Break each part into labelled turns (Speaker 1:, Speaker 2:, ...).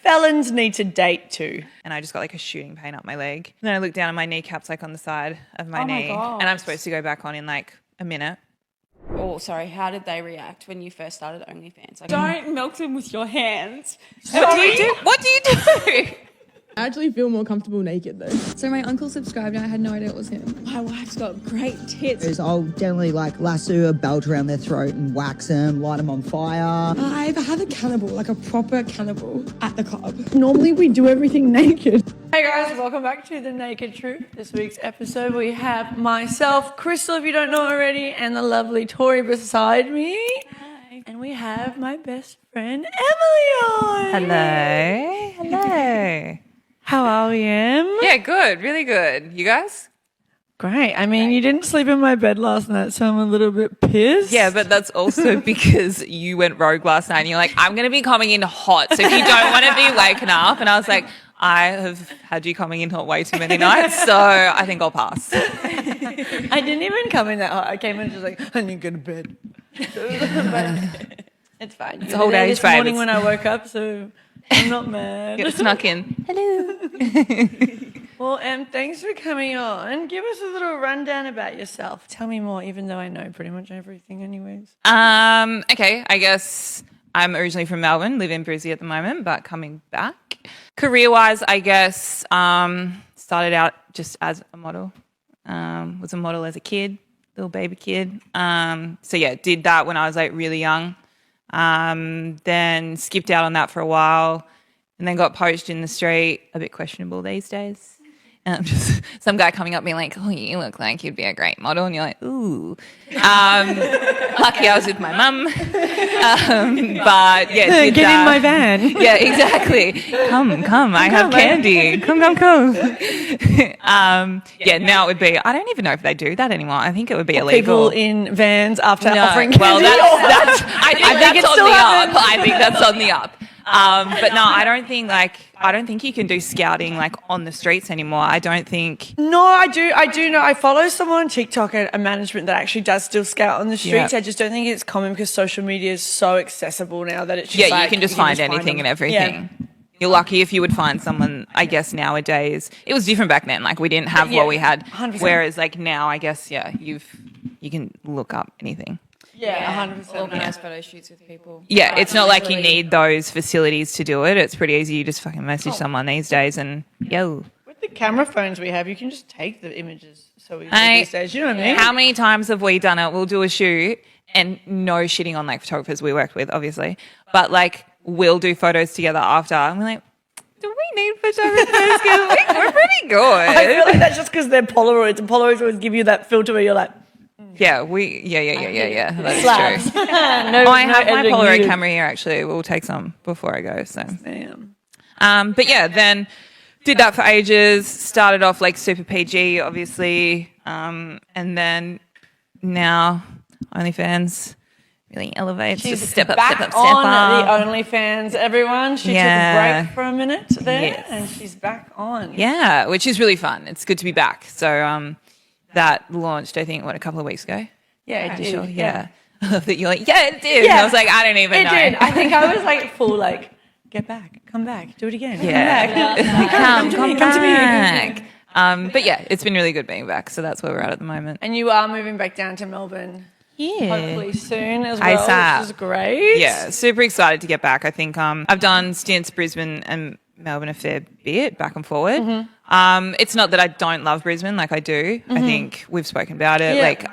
Speaker 1: felons need to date too.
Speaker 2: And I just got like a shooting pain up my leg. And then I looked down and my kneecap's like on the side of my knee.
Speaker 1: God.
Speaker 2: And I'm supposed to go back on in like a minute.
Speaker 3: Oh, sorry. How did they react when you first started OnlyFans? Like,
Speaker 4: Don't milk them with your hands.
Speaker 2: What do you do? What do you do?
Speaker 5: I actually feel more comfortable naked though.
Speaker 6: So my uncle subscribed and I had no idea it was him.
Speaker 4: My wife's got great tits.
Speaker 7: I'll generally like lasso a belt around their throat and wax them, light them on fire.
Speaker 5: I've had a cannibal, like a proper cannibal at the club. Normally we do everything naked.
Speaker 1: Hey guys, welcome back to The Naked Truth. This week's episode we have myself, Krystal, if you don't know already, and the lovely Tori beside me. Hi. And we have my best friend, Emily on.
Speaker 2: Hello. Hello.
Speaker 1: How are we, Em?
Speaker 2: Yeah, good. Really good. You guys?
Speaker 1: Great. I mean, you didn't sleep in my bed last night, so I'm a little bit pissed.
Speaker 2: Yeah, but that's also because you went rogue last night and you're like, I'm going to be coming in hot. So if you don't want to be waking up. And I was like, I have had you coming in hot way too many nights, so I think I'll pass.
Speaker 1: I didn't even come in that hot. I came in just like, I need to go to bed. But it's fine.
Speaker 2: It's old age,
Speaker 1: this
Speaker 2: babe.
Speaker 1: morning when I woke up, so I'm not mad.
Speaker 2: Get snuck in. Hello.
Speaker 1: Well, thanks for coming on. Give us a little rundown about yourself. Tell me more, even though I know pretty much everything anyways.
Speaker 2: Okay, I guess I'm originally from Melbourne, live in Brisbane at the moment, but coming back. Career-wise, I guess, started out just as a model. Was a model as a kid, little baby kid. So yeah, did that when I was like really young. Then skipped out on that for a while and then got poached in the street, a bit questionable these days. Just some guy coming up being like, oh, you look like you'd be a great model. And you're like, ooh. Lucky I was with my mum. But yeah, did
Speaker 1: Get
Speaker 2: that.
Speaker 1: in my van.
Speaker 2: Yeah, exactly. Come. I have candy. Come. Yeah, now it would be, I don't even know if they do that anymore. I think it would be illegal.
Speaker 1: People in vans after
Speaker 2: No,
Speaker 1: offering
Speaker 2: well,
Speaker 1: candy.
Speaker 2: I think that's on the up. I think that's on the up. But no, I don't think you can do scouting like on the streets anymore. I don't think.
Speaker 1: No, I do know. I follow someone on TikTok, a management that actually does still scout on the streets.
Speaker 2: Yeah.
Speaker 1: I just don't think it's common because social media is so accessible now that it's just
Speaker 2: Yeah, you can just find anything and everything. Yeah. You're lucky if you would find someone, I guess, nowadays. It was different back then. Like we didn't have what we had.
Speaker 1: 100%.
Speaker 2: Whereas like now, I guess, yeah, you can look up anything.
Speaker 1: Yeah, 100%.
Speaker 3: organise photo shoots with people.
Speaker 2: Yeah, it's not like you need those facilities to do it. It's pretty easy. You just fucking message someone these days and yo.
Speaker 1: With the camera phones we have, you can just take the images so easily these days. You know what I mean?
Speaker 2: How many times have we done it? We'll do a shoot and no shitting on like photographers we worked with, obviously. But like we'll do photos together after and we're like, do we need photographers? We're pretty good.
Speaker 1: I feel like that's just because they're Polaroids and Polaroids always give you that filter where you're like,
Speaker 2: Yeah. That's
Speaker 1: slaps.
Speaker 2: true.
Speaker 1: No,
Speaker 2: I have my
Speaker 1: editing
Speaker 2: Polaroid
Speaker 1: needed.
Speaker 2: camera here actually. We'll take some before I go. So,
Speaker 1: Damn.
Speaker 2: but yeah, then did that for ages. Started off like super PG, obviously, and then now OnlyFans really elevates.
Speaker 1: She's
Speaker 2: just step up,
Speaker 1: back
Speaker 2: step up,
Speaker 1: on
Speaker 2: step up.
Speaker 1: the OnlyFans, everyone. She took a break for a minute there, and she's back on.
Speaker 2: Yeah, which is really fun. It's good to be back. So that launched, I think, a couple of weeks ago.
Speaker 1: Yeah, it did.
Speaker 2: Sure. Yeah. I love that you're like, yeah, it did. And I was like, I don't even know.
Speaker 1: It did. I think I was like full like, get back, come back, do it again.
Speaker 2: Yeah.
Speaker 1: Come
Speaker 2: Come back. But yeah, it's been really good being back. So that's where we're at the moment.
Speaker 1: And you are moving back down to Melbourne.
Speaker 2: Yeah.
Speaker 1: Hopefully soon as well,
Speaker 2: ASAP.
Speaker 1: which is great.
Speaker 2: Yeah, super excited to get back. I think I've done stints Brisbane and Melbourne a fair bit, back and forward. Mm-hmm. It's not that I don't love Brisbane, like I do. Mm-hmm. I think we've spoken about it.
Speaker 1: Yeah.
Speaker 2: Like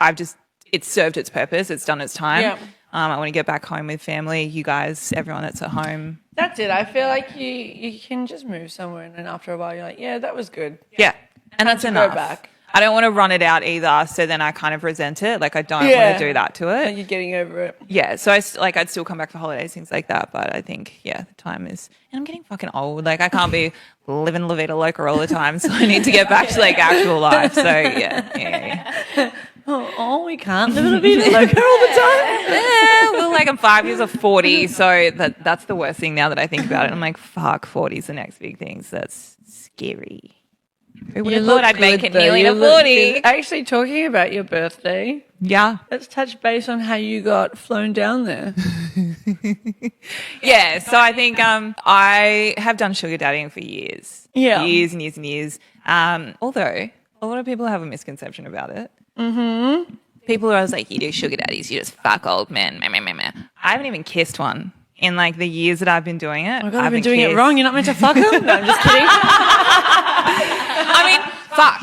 Speaker 2: it's served its purpose. It's done its time.
Speaker 1: Yeah.
Speaker 2: I want to get back home with family, you guys, everyone that's at home.
Speaker 1: That's it. I feel like you can just move somewhere and then after a while you're like, yeah, that was good.
Speaker 2: Yeah, and that's enough.
Speaker 1: Go back.
Speaker 2: I don't want to run it out either, so then I kind of resent it. Like I don't want to do that to it.
Speaker 1: Like you're getting over it.
Speaker 2: Yeah, so I'd still come back for holidays, things like that. But I think, yeah, the time is, and I'm getting fucking old. Like I can't be living La Vida Loca all the time, so I need to get back to like actual life. So yeah.
Speaker 1: Oh, we can't live in La Vida Loca all the time.
Speaker 2: Yeah, well, like I'm 5 years of 40, so that's the worst thing now that I think about it. I'm like, fuck, 40's the next big thing. So that's scary. Who would have thought I'd make it nearly to 40?
Speaker 1: Actually, talking about your birthday,
Speaker 2: Yeah.
Speaker 1: let's touch base on how you got flown down there.
Speaker 2: Yeah, so I think I have done sugar daddying for years.
Speaker 1: Yeah.
Speaker 2: Years and years and years. Although a lot of people have a misconception about it.
Speaker 1: Mm-hmm.
Speaker 2: People are always like, you do sugar daddies, you just fuck old men. Meh, meh, meh, meh. I haven't even kissed one in like the years that I've been doing it.
Speaker 1: Oh my God, I've been doing it wrong. You're not meant to fuck them? No, I'm just kidding.
Speaker 2: I mean, fuck.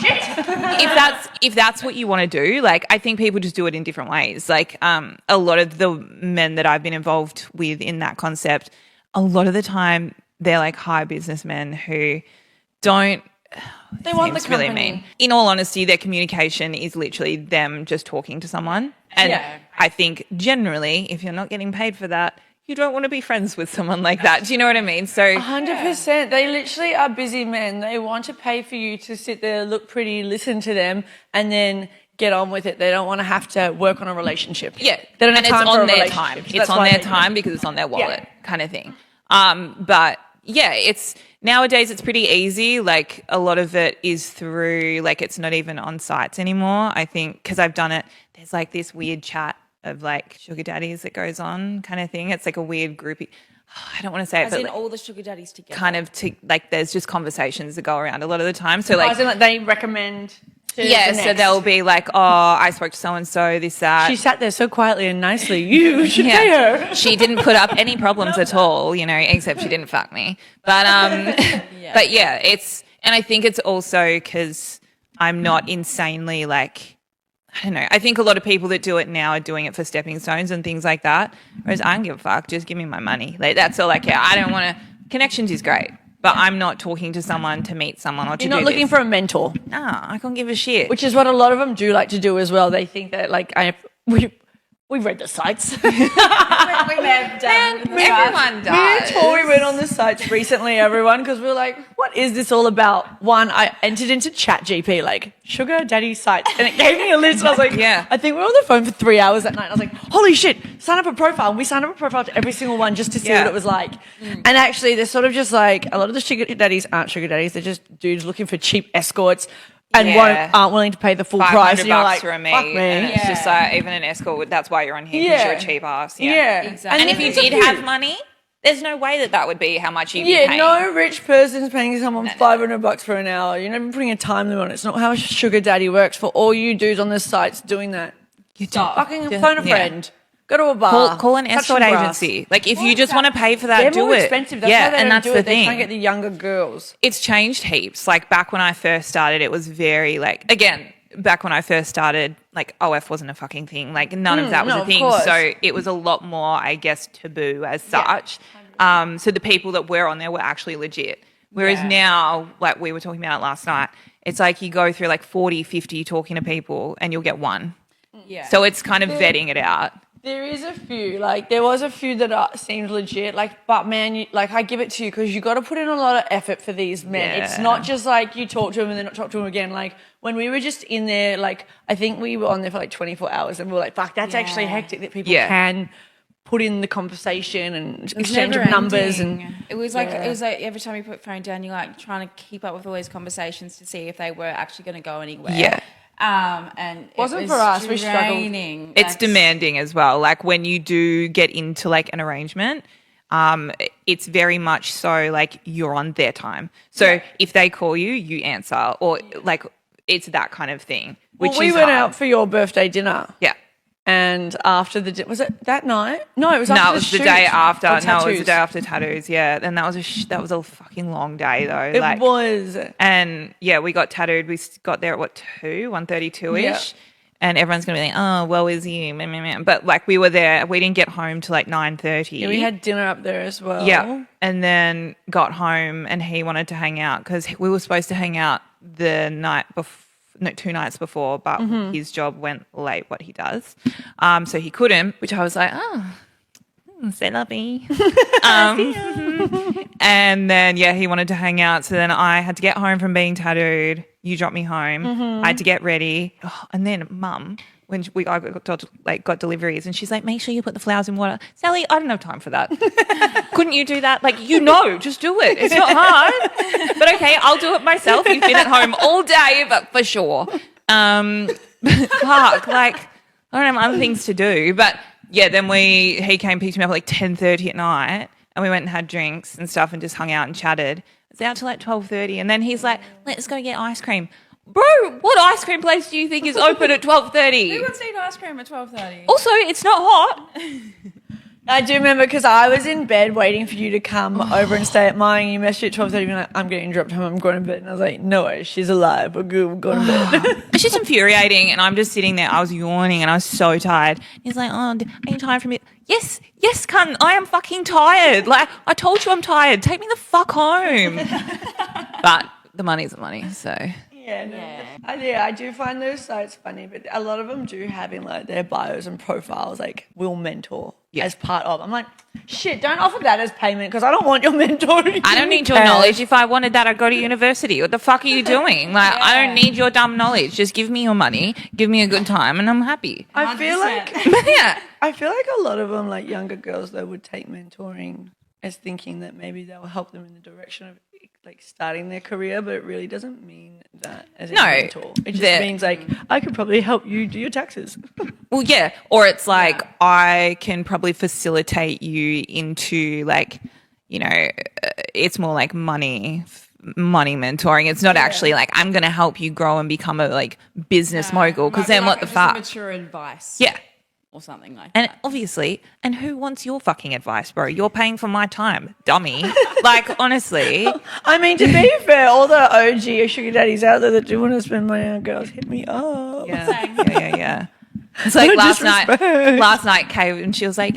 Speaker 2: If that's what you want to do, like I think people just do it in different ways. Like a lot of the men that I've been involved with in that concept, a lot of the time they're like high businessmen who don't.
Speaker 3: They want the
Speaker 2: Seems really
Speaker 3: company.
Speaker 2: mean. In all honesty, their communication is literally them just talking to someone. And
Speaker 3: Yeah.
Speaker 2: I think generally, if you're not getting paid for that, you don't want to be friends with someone like that. Do you know what I mean? So
Speaker 1: 100%. They literally are busy men. They want to pay for you to sit there, look pretty, listen to them, and then get on with it. They don't want to have to work on a relationship.
Speaker 2: yeah,
Speaker 1: They don't have
Speaker 2: and
Speaker 1: time
Speaker 2: it's
Speaker 1: for
Speaker 2: on
Speaker 1: a
Speaker 2: their
Speaker 1: relationship.
Speaker 2: time.
Speaker 1: So
Speaker 2: It's
Speaker 1: that's
Speaker 2: on
Speaker 1: why
Speaker 2: their
Speaker 1: they do
Speaker 2: time
Speaker 1: it.
Speaker 2: because it's on their wallet, kind of thing. But yeah, it's nowadays it's pretty easy. Like a lot of it is through like it's not even on sites anymore. I think because I've done it. There's like this weird chat of like sugar daddies that goes on, kind of thing. It's like a weird groupie. I don't want to say it,
Speaker 3: As
Speaker 2: but
Speaker 3: in
Speaker 2: like,
Speaker 3: all the sugar daddies together.
Speaker 2: kind of to like there's just conversations that go around a lot of the time. So like
Speaker 1: As in, like, they recommend to
Speaker 2: yeah,
Speaker 1: the
Speaker 2: so
Speaker 1: next.
Speaker 2: they'll be like, oh, I spoke to so and so, this that.
Speaker 1: She sat there so quietly and nicely. You should pay her.
Speaker 2: She didn't put up any problems at all, you know, except she didn't fuck me. But but yeah, it's and I think it's also because I'm not insanely like I don't know. I think a lot of people that do it now are doing it for stepping stones and things like that. Whereas I don't give a fuck. Just give me my money. Like that's all I care. I don't want to. Connections is great, but I'm not talking to someone to meet someone or to
Speaker 1: You're
Speaker 2: do
Speaker 1: not looking
Speaker 2: this.
Speaker 1: for a mentor,
Speaker 2: Nah, I can't give a shit.
Speaker 1: which is what a lot of them do like to do as well. They think that like we've read the sites.
Speaker 3: we may have done.
Speaker 2: Everyone
Speaker 1: Me and
Speaker 2: does.
Speaker 1: Tori went on the sites recently, everyone, because we were like, what is this all about? One, I entered into ChatGPT, like, sugar daddy sites, and it gave me a list, and I was like,
Speaker 2: Yeah.
Speaker 1: I think we were on the phone for 3 hours that night, and I was like, holy shit, sign up a profile. And we signed up a profile to every single one just to see
Speaker 2: Yeah.
Speaker 1: what it was like. And actually, they're sort of just like, a lot of the sugar daddies aren't sugar daddies, they're just dudes looking for cheap escorts and
Speaker 2: Yeah.
Speaker 1: aren't willing to pay the full
Speaker 2: 500
Speaker 1: price. And you're
Speaker 2: bucks
Speaker 1: like,
Speaker 2: for a meet,
Speaker 1: fuck me.
Speaker 2: and it's just like even an escort. That's why you're on here because
Speaker 1: Yeah.
Speaker 2: you're a cheap ass.
Speaker 1: Yeah.
Speaker 3: Exactly.
Speaker 2: And if you
Speaker 1: it's a
Speaker 2: did
Speaker 1: few.
Speaker 2: have money, there's no way that would be how much you'd be
Speaker 1: Yeah,
Speaker 2: paying.
Speaker 1: no rich person's paying someone $500 for an hour. You're not even putting a time limit on it. It's not how a sugar daddy works. For all you dudes on the sites doing that,
Speaker 2: Stop.
Speaker 1: fucking phone a
Speaker 2: Yeah.
Speaker 1: friend, go to a bar,
Speaker 2: Call an
Speaker 1: touch
Speaker 2: escort
Speaker 1: some grass.
Speaker 2: agency. Like if you just want to pay for that,
Speaker 1: They're
Speaker 2: do
Speaker 1: more
Speaker 2: it.
Speaker 1: expensive. That's
Speaker 2: yeah,
Speaker 1: why they
Speaker 2: and
Speaker 1: don't
Speaker 2: that's
Speaker 1: do
Speaker 2: the
Speaker 1: it. They're
Speaker 2: thing.
Speaker 1: trying to get the younger girls.
Speaker 2: It's changed heaps. Like back when I first started, it was very like again. Back when I first started, like OF wasn't a fucking thing. Like none of that was
Speaker 1: no,
Speaker 2: a
Speaker 1: of
Speaker 2: thing.
Speaker 1: course.
Speaker 2: So it was a lot more, I guess, taboo as such. So the people that were on there were actually legit. Whereas now, like we were talking about it last night, it's like you go through like 40, 50 talking to people and you'll get one.
Speaker 3: Yeah.
Speaker 2: So it's kind of vetting it out.
Speaker 1: There is a few, like there was a few that seemed legit, like, but man, like I give it to you because you got to put in a lot of effort for these men. It's
Speaker 2: Yeah.
Speaker 1: not just like you talk to them and then not talk to them again. Like when we were just in there, like I think we were on there for like 24 hours and we were like, fuck, that's actually hectic that people can put in the conversation and exchange of numbers and
Speaker 3: it was like every time you put phone down, you're like trying to keep up with all these conversations to see if they were actually going to go anywhere.
Speaker 2: Yeah.
Speaker 3: And
Speaker 1: Wasn't
Speaker 3: it
Speaker 1: for us, we struggled.
Speaker 3: draining.
Speaker 2: It's demanding as well. Like when you do get into like an arrangement, it's very much so like you're on their time. So if they call you, you answer, or like it's that kind of thing. Which
Speaker 1: well, we
Speaker 2: is
Speaker 1: went
Speaker 2: hard.
Speaker 1: out for your birthday dinner.
Speaker 2: Yeah.
Speaker 1: And after the was it that night? No, it was after
Speaker 2: No, it was the day
Speaker 1: shoot.
Speaker 2: after.
Speaker 1: Or
Speaker 2: No, it was the
Speaker 1: tattoos.
Speaker 2: day after tattoos. Yeah, and that was a fucking long day though.
Speaker 1: It was.
Speaker 2: And yeah, we got tattooed. We got there at what 1:32 ish.
Speaker 1: Yeah.
Speaker 2: And everyone's gonna be like, oh, well, is you? Meh, meh, meh. But like we were there. We didn't get home till like 9:30.
Speaker 1: Yeah, we had dinner up there as well.
Speaker 2: Yeah, and then got home and he wanted to hang out because we were supposed to hang out the night before. No, 2 nights before, but his job went late, what he does. So he couldn't, which I was like, c'est la vie. And then, yeah, he wanted to hang out. So then I had to get home from being tattooed. You dropped me home. I had to get ready. Oh, and then Mum when we got deliveries, and she's like, make sure you put the flowers in water. Sally, I don't have time for that. Couldn't you do that? Like, just do it. It's not hard. But okay, I'll do it myself. You've been at home all day, but for sure. Fuck, like, I don't have other things to do. But yeah, then he came, picked me up at like 10:30 at night, and we went and had drinks and stuff and just hung out and chatted. It's out till like 12:30, and then he's like, let's go get ice cream. Bro, what ice cream place do you think is open at 12:30?
Speaker 3: Who wants to eat ice cream at 12:30?
Speaker 2: Also, it's not hot.
Speaker 1: I do remember because I was in bed waiting for you to come over and stay at mine. You messaged at 12:30 being like, I'm getting dropped home, I'm going to bed. And I was like, no way, she's alive. We're good, we're going to bed.
Speaker 2: It's just infuriating, and I'm just sitting there. I was yawning, and I was so tired. He's like, oh, are you tired from it? Yes, cunt, I am fucking tired. Like, I told you I'm tired. Take me the fuck home. But the money's the money, so...
Speaker 1: I do find those sites funny, but a lot of them do have in like their bios and profiles like will mentor as part of. I'm like, shit, don't offer that as payment because I don't want your mentoring.
Speaker 2: I don't need your knowledge. If I wanted that, I'd go to university. What the fuck are you doing? Like, I don't need your dumb knowledge. Just give me your money, give me a good time, and I'm happy.
Speaker 1: I feel like
Speaker 2: Yeah.
Speaker 1: I feel like a lot of them, like younger girls, though, would take mentoring as thinking that maybe that will help them in the direction of like starting their career, but it really doesn't mean that as a mentor. It just means like I could probably help you do your taxes.
Speaker 2: Well, yeah, or it's like I can probably facilitate you into like, it's more like money mentoring. It's not actually like I'm going to help you grow and become a like business mogul because then what the fuck?
Speaker 3: Mature advice.
Speaker 2: Yeah.
Speaker 3: Or something like
Speaker 2: and
Speaker 3: that.
Speaker 2: obviously, and who wants your fucking advice, bro? You're paying for my time, dummy. Like, honestly.
Speaker 1: I mean, to be fair, all the OG sugar daddies out there that do want to spend money on girls, hit me up.
Speaker 2: Yeah. It's like last night, Kay, and she was like,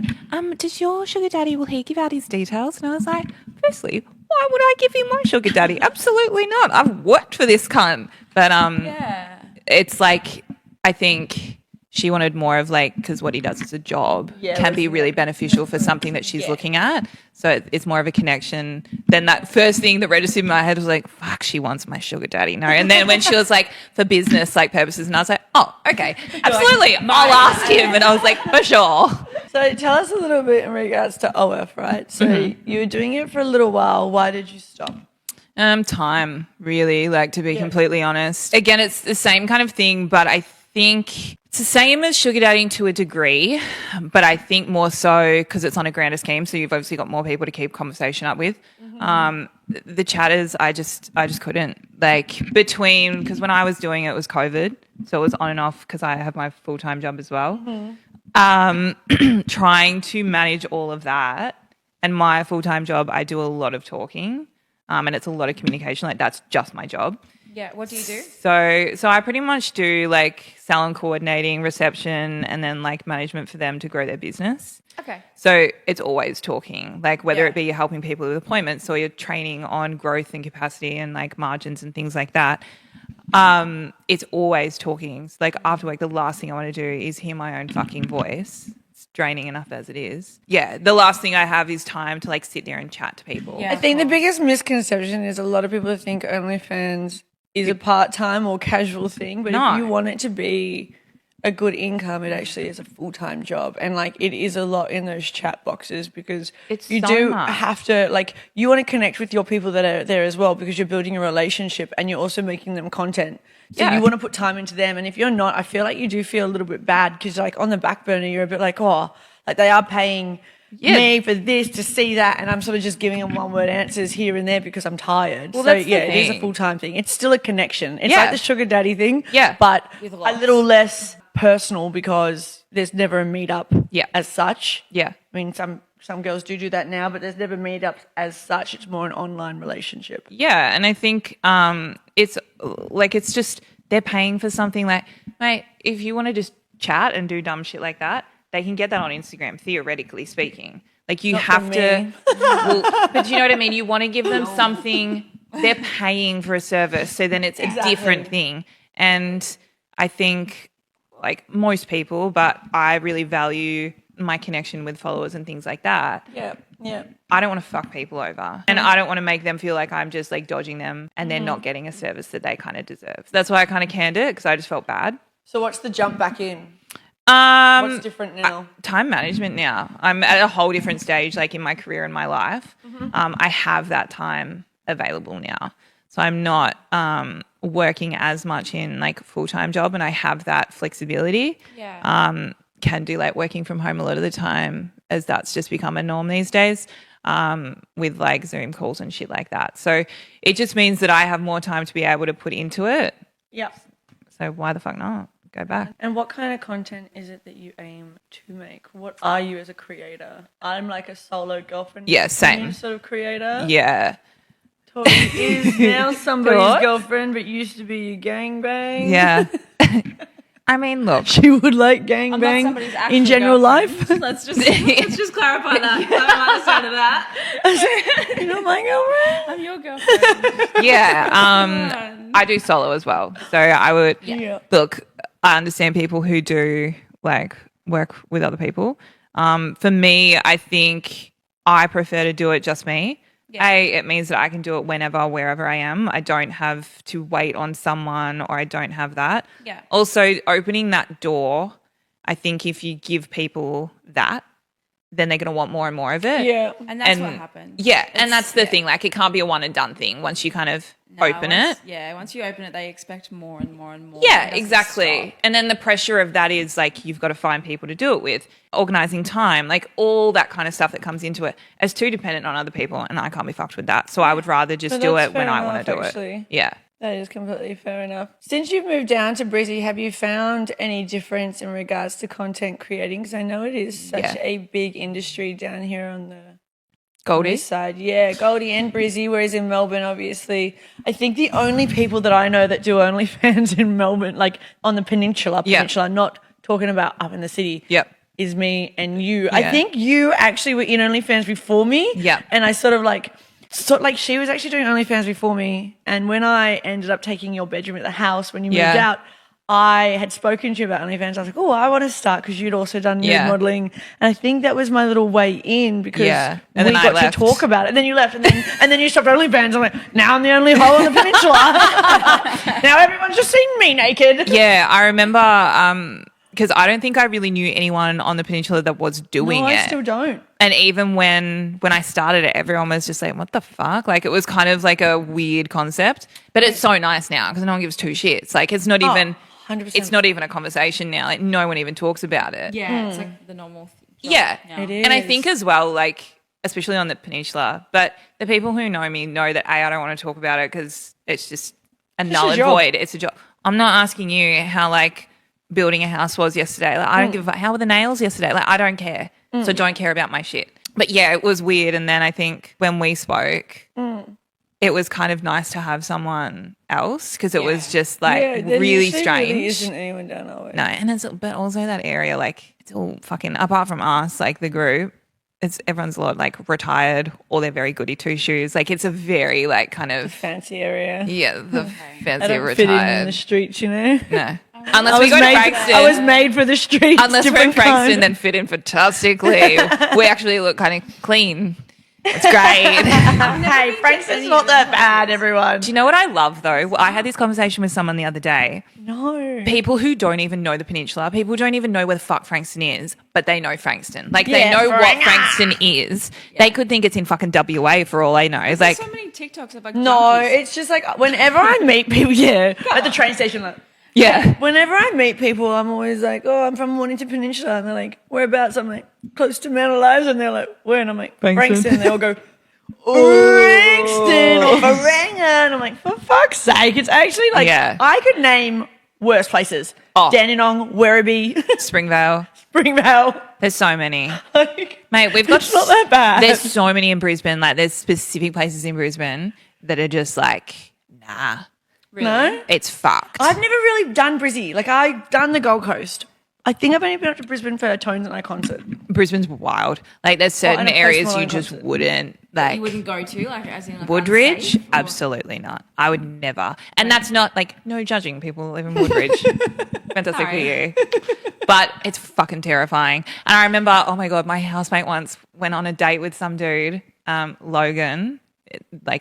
Speaker 2: does your sugar daddy, will he give out his details? And I was like, firstly, why would I give you my sugar daddy? Absolutely not. I've worked for this cunt. But it's like, I think... She wanted more of like, because what he does as a job can be really beneficial for something that she's looking at. So it's more of a connection. Then that first thing that registered in my head was like, fuck, she wants my sugar daddy. No. And then when she was like, for business like purposes, and I was like, oh, okay, absolutely. I'll ask him. And I was like, for sure.
Speaker 1: So tell us a little bit in regards to OF, right? So you were doing it for a little while. Why did you stop?
Speaker 2: Time, really, like to be completely honest. Again, it's the same kind of thing, but I think it's the same as sugar dating to a degree, but I think more so because it's on a grander scheme, so you've obviously got more people to keep conversation up with. The chatters, I just couldn't. Like because when I was doing it was COVID, so it was on and off because I have my full-time job as well. Trying to manage all of that, and my full-time job, I do a lot of talking, and it's a lot of communication. Like that's just my job.
Speaker 3: Yeah, what do you do?
Speaker 2: So I pretty much do like salon coordinating, reception, and then like management for them to grow their business.
Speaker 3: Okay.
Speaker 2: So it's always talking, like whether it be you're helping people with appointments or you're training on growth and capacity and like margins and things like that. It's always talking. So, like after work, the last thing I want to do is hear my own fucking voice. It's draining enough as it is. Yeah, the last thing I have is time to like sit there and chat to people.
Speaker 3: Yeah,
Speaker 1: I think the biggest misconception is a lot of people think OnlyFans is a part-time or casual thing, but if you want it to be a good income, it actually is a full-time job. And like it is a lot in those chat boxes because you have to like you want to connect with your people that are there as well because you're building a relationship and you're also making them content. So you want to put time into them. And if you're not, I feel like you do feel a little bit bad because like on the back burner, you're a bit like, oh, like they are paying me for this to see that, and I'm sort of just giving them one-word answers here and there because I'm tired.
Speaker 2: Well,
Speaker 1: so
Speaker 2: it
Speaker 1: is a full-time thing. It's still a connection. It's like the sugar daddy thing, but
Speaker 3: With
Speaker 1: a
Speaker 3: lots.
Speaker 1: little less personal because there's never a meetup as such.
Speaker 2: Yeah.
Speaker 1: I mean, some girls do that now, but there's never meetups as such. It's more an online relationship.
Speaker 2: Yeah, and I think it's just they're paying for something like, mate, if you want to just chat and do dumb shit like that, they can get that on Instagram, theoretically speaking. Like you have to, but you know what I mean? You want to give them something, they're paying for a service, so then it's a different thing. And I think like most people, but I really value my connection with followers and things like that.
Speaker 1: Yeah.
Speaker 2: I don't want to fuck people over and I don't want to make them feel like I'm just like dodging them and they're not getting a service that they kind of deserve. That's why I kind of canned it because I just felt bad.
Speaker 1: So what's the jump back in? What's different now?
Speaker 2: Time management now. I'm at a whole different stage, like in my career and my life. I have that time available now. So I'm not working as much in like a full-time job, and I have that flexibility.
Speaker 3: Yeah.
Speaker 2: Can do like working from home a lot of the time, as that's just become a norm these days, with like Zoom calls and shit like that. So it just means that I have more time to be able to put into it.
Speaker 1: Yep.
Speaker 2: So why the fuck not? Go back.
Speaker 1: And what kind of content is it that you aim to make? What are you as a creator? I'm like a solo girlfriend.
Speaker 2: Yeah, same.
Speaker 1: Sort of creator.
Speaker 2: Yeah.
Speaker 1: Tori is now somebody's
Speaker 2: What?
Speaker 1: girlfriend, but used to be a gangbang.
Speaker 2: Yeah. I mean, look.
Speaker 1: She would like
Speaker 3: I'm not
Speaker 1: gangbang
Speaker 3: somebody's actual
Speaker 1: in general
Speaker 3: girlfriend.
Speaker 1: life.
Speaker 3: Let's just clarify that. I'm on the side of that.
Speaker 1: You're not my girlfriend.
Speaker 3: I'm your girlfriend.
Speaker 2: Yeah. I do solo as well. So I would look, I understand people who do like work with other people. For me, I think I prefer to do it just me.
Speaker 3: Yeah.
Speaker 2: It means that I can do it whenever, wherever I am. I don't have to wait on someone, or I don't have that.
Speaker 3: Yeah.
Speaker 2: Also, opening that door, I think if you give people that, then they're going to want more and more of it.
Speaker 1: Yeah.
Speaker 3: And that's what happens.
Speaker 2: Yeah, and that's the thing. Like, it can't be a one and done thing once you kind of open it.
Speaker 3: Yeah, once you open it, they expect more and more and more.
Speaker 2: Yeah,
Speaker 3: It doesn't
Speaker 2: exactly.
Speaker 3: stop.
Speaker 2: And then the pressure of that is like you've got to find people to do it with, organising time, like all that kind of stuff that comes into it. It's too dependent on other people, and I can't be fucked with that. So I would rather just
Speaker 1: But
Speaker 2: do
Speaker 1: that's
Speaker 2: it when
Speaker 1: fair
Speaker 2: I want
Speaker 1: enough,
Speaker 2: to do
Speaker 1: actually.
Speaker 2: it. Yeah.
Speaker 1: That is completely fair enough. Since you've moved down to Brizzy, have you found any difference in regards to content creating? Because I know it is such a big industry down here on the
Speaker 2: Goldie.
Speaker 1: east side. Yeah, Goldie and Brizzy, whereas in Melbourne, obviously, I think the only people that I know that do OnlyFans in Melbourne, like on the peninsula, not talking about up in the city, is me and you. I think you actually were in OnlyFans before me.
Speaker 2: Yeah.
Speaker 1: And I sort of like she was actually doing OnlyFans before me. And when I ended up taking your bedroom at the house when you moved out, I had spoken to you about OnlyFans. I was like, oh, I want to start because you'd also done nude modelling. And I think that was my little way in because
Speaker 2: And
Speaker 1: we
Speaker 2: then I
Speaker 1: got
Speaker 2: left.
Speaker 1: to talk about it. And then you left and then you stopped OnlyFans. I'm like, now I'm the only hoe on the peninsula. Now everyone's just seen me naked.
Speaker 2: Yeah, I remember because I don't think I really knew anyone on the peninsula that was doing
Speaker 1: No,
Speaker 2: it.
Speaker 1: I still don't.
Speaker 2: And even when I started it, everyone was just like, what the fuck? Like, it was kind of like a weird concept. But it's so nice now because no one gives two shits. Like, it's not even
Speaker 1: 100%.
Speaker 2: it's not even a conversation now. Like, no one even talks about it.
Speaker 3: Yeah, it's like the normal.
Speaker 2: Yeah.
Speaker 3: Now.
Speaker 1: It is.
Speaker 2: And I think as well, like, especially on the peninsula, but the people who know me know that I don't want to talk about it because it's just a null and
Speaker 1: job.
Speaker 2: void. It's a job. I'm not asking you how, like, building a house was yesterday. Like, I don't give a fuck. How were the nails yesterday? Like, I don't care. So don't care about my shit. But yeah, it was weird. And then I think when we spoke, it was kind of nice to have someone else because it was just like
Speaker 1: there
Speaker 2: really
Speaker 1: usually
Speaker 2: strange.
Speaker 1: Really isn't anyone down our way.
Speaker 2: No, and but also that area, like, it's all fucking, apart from us, like the group, everyone's a lot like retired, or they're very goody two shoes. Like, it's a very like kind of
Speaker 1: Fancy area.
Speaker 2: the
Speaker 1: I
Speaker 2: fancy
Speaker 1: don't
Speaker 2: retired.
Speaker 1: fit in the streets, you know.
Speaker 2: No, unless we go to Frankston.
Speaker 1: I was made for the streets.
Speaker 2: Unless we're in
Speaker 1: different
Speaker 2: Frankston,
Speaker 1: kind.
Speaker 2: then fit in fantastically. We actually look kind of clean. It's great.
Speaker 1: Hey, Frankston's not that bad, everyone.
Speaker 2: Do you know what I love though? I had this conversation with someone the other day.
Speaker 1: No.
Speaker 2: People who don't even know the peninsula, people who don't even know where the fuck Frankston is, but they know Frankston. Like, they know what Frankston is. They could think it's in fucking WA for all I know. It's like,
Speaker 3: There's so many TikToks of like
Speaker 1: No,
Speaker 3: junkies.
Speaker 1: it's just like whenever I meet people, at the train station, like,
Speaker 2: yeah.
Speaker 1: whenever I meet people, I'm always like, oh, I'm from Mornington Peninsula. And they're like, whereabouts? I'm like, close to Mount Elias. And they're like, where? And I'm like, Frankston. And they all go, Frankston or Varanga. And I'm like, for fuck's sake. It's actually like, I could name worse places. Dandenong, Werribee,
Speaker 2: Springvale.
Speaker 1: Springvale.
Speaker 2: There's so many.
Speaker 1: Like,
Speaker 2: Mate, we've got
Speaker 1: it's not that bad.
Speaker 2: There's so many in Brisbane. Like, there's specific places in Brisbane that are just like, nah.
Speaker 3: Really?
Speaker 1: No?
Speaker 2: It's fucked.
Speaker 1: I've never really done Brizzy. Like, I've done the Gold Coast. I think I've only been up to Brisbane for a Tones and I concert.
Speaker 2: Brisbane's wild. Like, there's certain
Speaker 1: and a
Speaker 2: areas
Speaker 1: Post
Speaker 2: you
Speaker 1: Malone
Speaker 2: just
Speaker 1: concert.
Speaker 2: wouldn't, like.
Speaker 3: You wouldn't go to, like, as in like
Speaker 2: Woodridge?
Speaker 3: unsafe, or-
Speaker 2: Absolutely not. I would never. And that's not, like, no judging people who live in Woodridge. Fantastic for you. But it's fucking terrifying. And I remember, oh my God, my housemate once went on a date with some dude, Logan,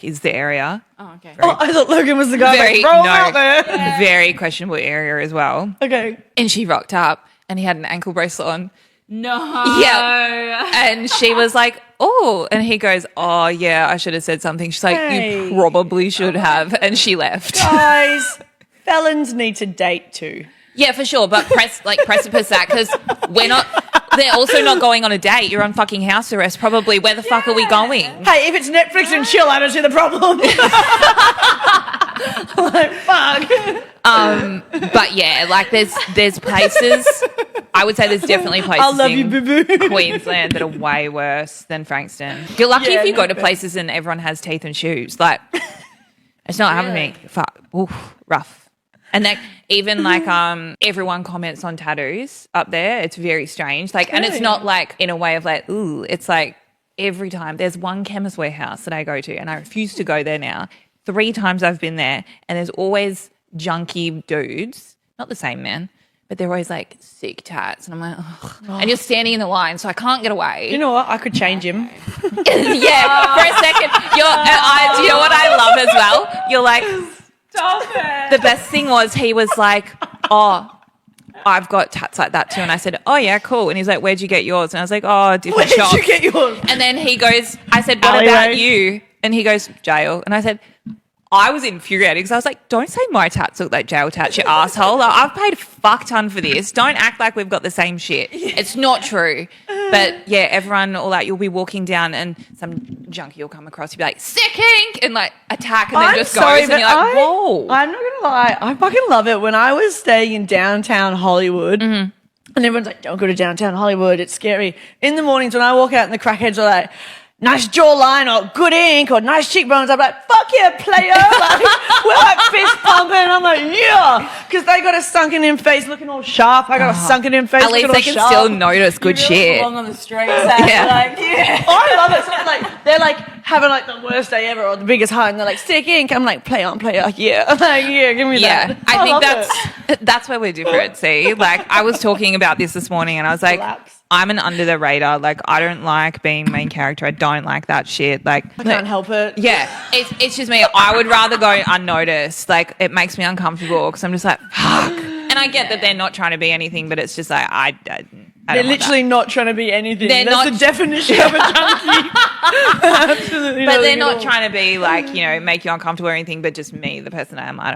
Speaker 2: is the area.
Speaker 3: Oh, okay.
Speaker 1: Oh, I thought Logan was the guy. Like, throw him out there.
Speaker 2: Very questionable area as well.
Speaker 1: Okay.
Speaker 2: And she rocked up and he had an ankle bracelet on.
Speaker 3: No.
Speaker 2: Yeah. And she was like, oh. And he goes, oh, yeah, I should have said something. She's like,
Speaker 1: Hey.
Speaker 2: you probably should have. And she left.
Speaker 1: Guys, felons need to date too.
Speaker 2: Yeah, for sure. But precipice that because they're also not going on a date. You're on fucking house arrest probably. Where the fuck are we going?
Speaker 1: Hey, if it's Netflix and chill, I don't see the problem. Like, fuck.
Speaker 2: But yeah, like there's places. I would say there's definitely places
Speaker 1: I love you,
Speaker 2: in
Speaker 1: boo-boo.
Speaker 2: Queensland that are way worse than Frankston. You're lucky
Speaker 1: Yeah,
Speaker 2: if you go
Speaker 1: no
Speaker 2: to
Speaker 1: fair.
Speaker 2: places and everyone has teeth and shoes. Like, it's not happening. Fuck, oof, rough. And like even like everyone comments on tattoos up there. It's very strange. Like, and it's not like in a way of like ooh. It's like every time there's one Chemist Warehouse that I go to, and I refuse to go there now. 3 times I've been there, and there's always junky dudes, not the same man, but they're always like sick tats, and I'm like, ugh. And you're standing in the line, so I can't get away.
Speaker 1: You know what? I could change him.
Speaker 2: Yeah, for a second. Do you know what I love as well? You're like,
Speaker 3: Stop it.
Speaker 2: the best thing was he was like, oh, I've got tats like that too. And I said, oh, yeah, cool. And he's like, where'd you get yours? And I was like, oh, different
Speaker 1: Where'd
Speaker 2: shops.
Speaker 1: you get yours?
Speaker 2: And then he goes, I said, what
Speaker 1: Alleyway.
Speaker 2: about you? And he goes, jail. And I said, I was infuriated because I was like, don't say my tats look like jail tats, you asshole. Like, I've paid a fuck ton for this. Don't act like we've got the same shit. It's not true. But yeah, everyone, all that, you'll be walking down and some junkie will come across, you'll be like, sick ink, and like attack, and then
Speaker 1: I'm
Speaker 2: just
Speaker 1: sorry,
Speaker 2: goes, and
Speaker 1: but
Speaker 2: you're like, whoa.
Speaker 1: I'm not gonna lie, I fucking love it. When I was staying in downtown Hollywood, and everyone's like, "Don't go to downtown Hollywood; it's scary." In the mornings when I walk out, and the crackheads are like, "Nice jawline," or "Good ink," or "Nice cheekbones," I'm like, "Fuck yeah, player!" Like, we're like fist pumping. I'm like, "Yeah," because they got a sunken in face looking all sharp. I got a sunken in face.
Speaker 2: At least
Speaker 1: looking
Speaker 2: they
Speaker 1: all
Speaker 2: can
Speaker 1: sharp.
Speaker 2: still notice good
Speaker 3: You really
Speaker 2: shit.
Speaker 3: belong on the streets.
Speaker 2: Yeah.
Speaker 3: Like, yeah.
Speaker 1: I love it. So it's like they're like having like the worst day ever or the biggest high, and they're like sick ink. I'm like play on, like yeah, like yeah, give me
Speaker 2: Yeah,
Speaker 1: that.
Speaker 2: I
Speaker 1: love
Speaker 2: think that's where we're different. See, like I was talking about this morning, and I was like,
Speaker 1: Collapse.
Speaker 2: I'm an under the radar. Like I don't like being main character. I don't like that shit. Like
Speaker 1: I can't help it.
Speaker 2: yeah, it's just me. I would rather go unnoticed. Like it makes me uncomfortable because I'm just like fuck. And I get that they're not trying to be anything, but it's just like I
Speaker 1: They're
Speaker 2: don't want
Speaker 1: literally not trying to be anything.
Speaker 2: They're
Speaker 1: That's
Speaker 2: not-
Speaker 1: the definition of a junkie. Absolutely.
Speaker 2: that. But they're
Speaker 1: nothing at
Speaker 2: not
Speaker 1: all.
Speaker 2: trying to be like make you uncomfortable or anything. But just me, the person I am. I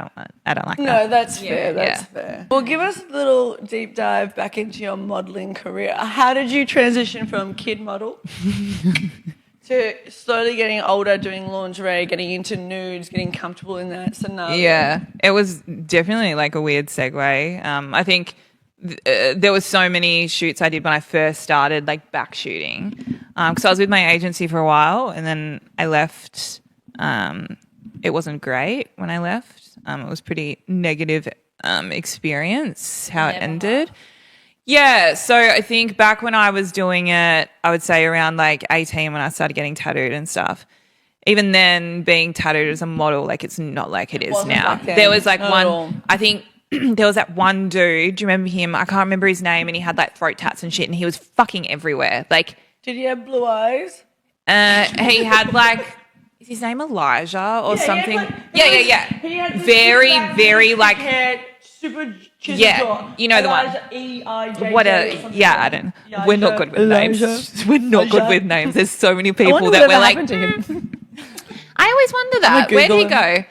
Speaker 2: don't like
Speaker 1: No,
Speaker 2: that.
Speaker 1: that's fair. That's
Speaker 2: Yeah.
Speaker 1: fair. Well, give us a little deep dive back into your modelling career. How did you transition from kid model to slowly getting older, doing lingerie, getting into nudes, getting comfortable in that scenario?
Speaker 2: Yeah, it was definitely like a weird segue. I think there was so many shoots I did when I first started, like back shooting, because I was with my agency for a while, and then I left. It wasn't great when I left. It was pretty negative experience how it ended. Yeah, so I think back when I was doing it, I would say around like 18 when I started getting tattooed and stuff. Even then, being tattooed as a model, like it's not like it is
Speaker 1: wasn't
Speaker 2: now.
Speaker 1: back then,
Speaker 2: There was like
Speaker 1: not at all.
Speaker 2: one, I think there was that one dude, do you remember him? I can't remember his name, and he had like throat tats and shit, and he was fucking everywhere. Like,
Speaker 1: Did you have blue eyes?
Speaker 2: he had like, is his name Elijah or something?
Speaker 1: He
Speaker 2: Yeah.
Speaker 1: had
Speaker 2: Very,
Speaker 1: super
Speaker 2: very,
Speaker 1: big
Speaker 2: like-
Speaker 1: hair, super chiseled
Speaker 2: Yeah,
Speaker 1: jaw.
Speaker 2: you know the one.
Speaker 1: Elijah, E-I-J-J
Speaker 2: What
Speaker 1: or
Speaker 2: a
Speaker 1: something
Speaker 2: yeah,
Speaker 1: like
Speaker 2: I
Speaker 1: that.
Speaker 2: don't. We're not good with
Speaker 1: Elijah.
Speaker 2: names. We're not good
Speaker 1: Elijah.
Speaker 2: with names. There's so many
Speaker 1: I
Speaker 2: people
Speaker 1: wonder
Speaker 2: that
Speaker 1: what
Speaker 2: we're like.
Speaker 1: happened to him.
Speaker 2: I always wonder that.
Speaker 1: gonna
Speaker 2: Where did he
Speaker 1: Google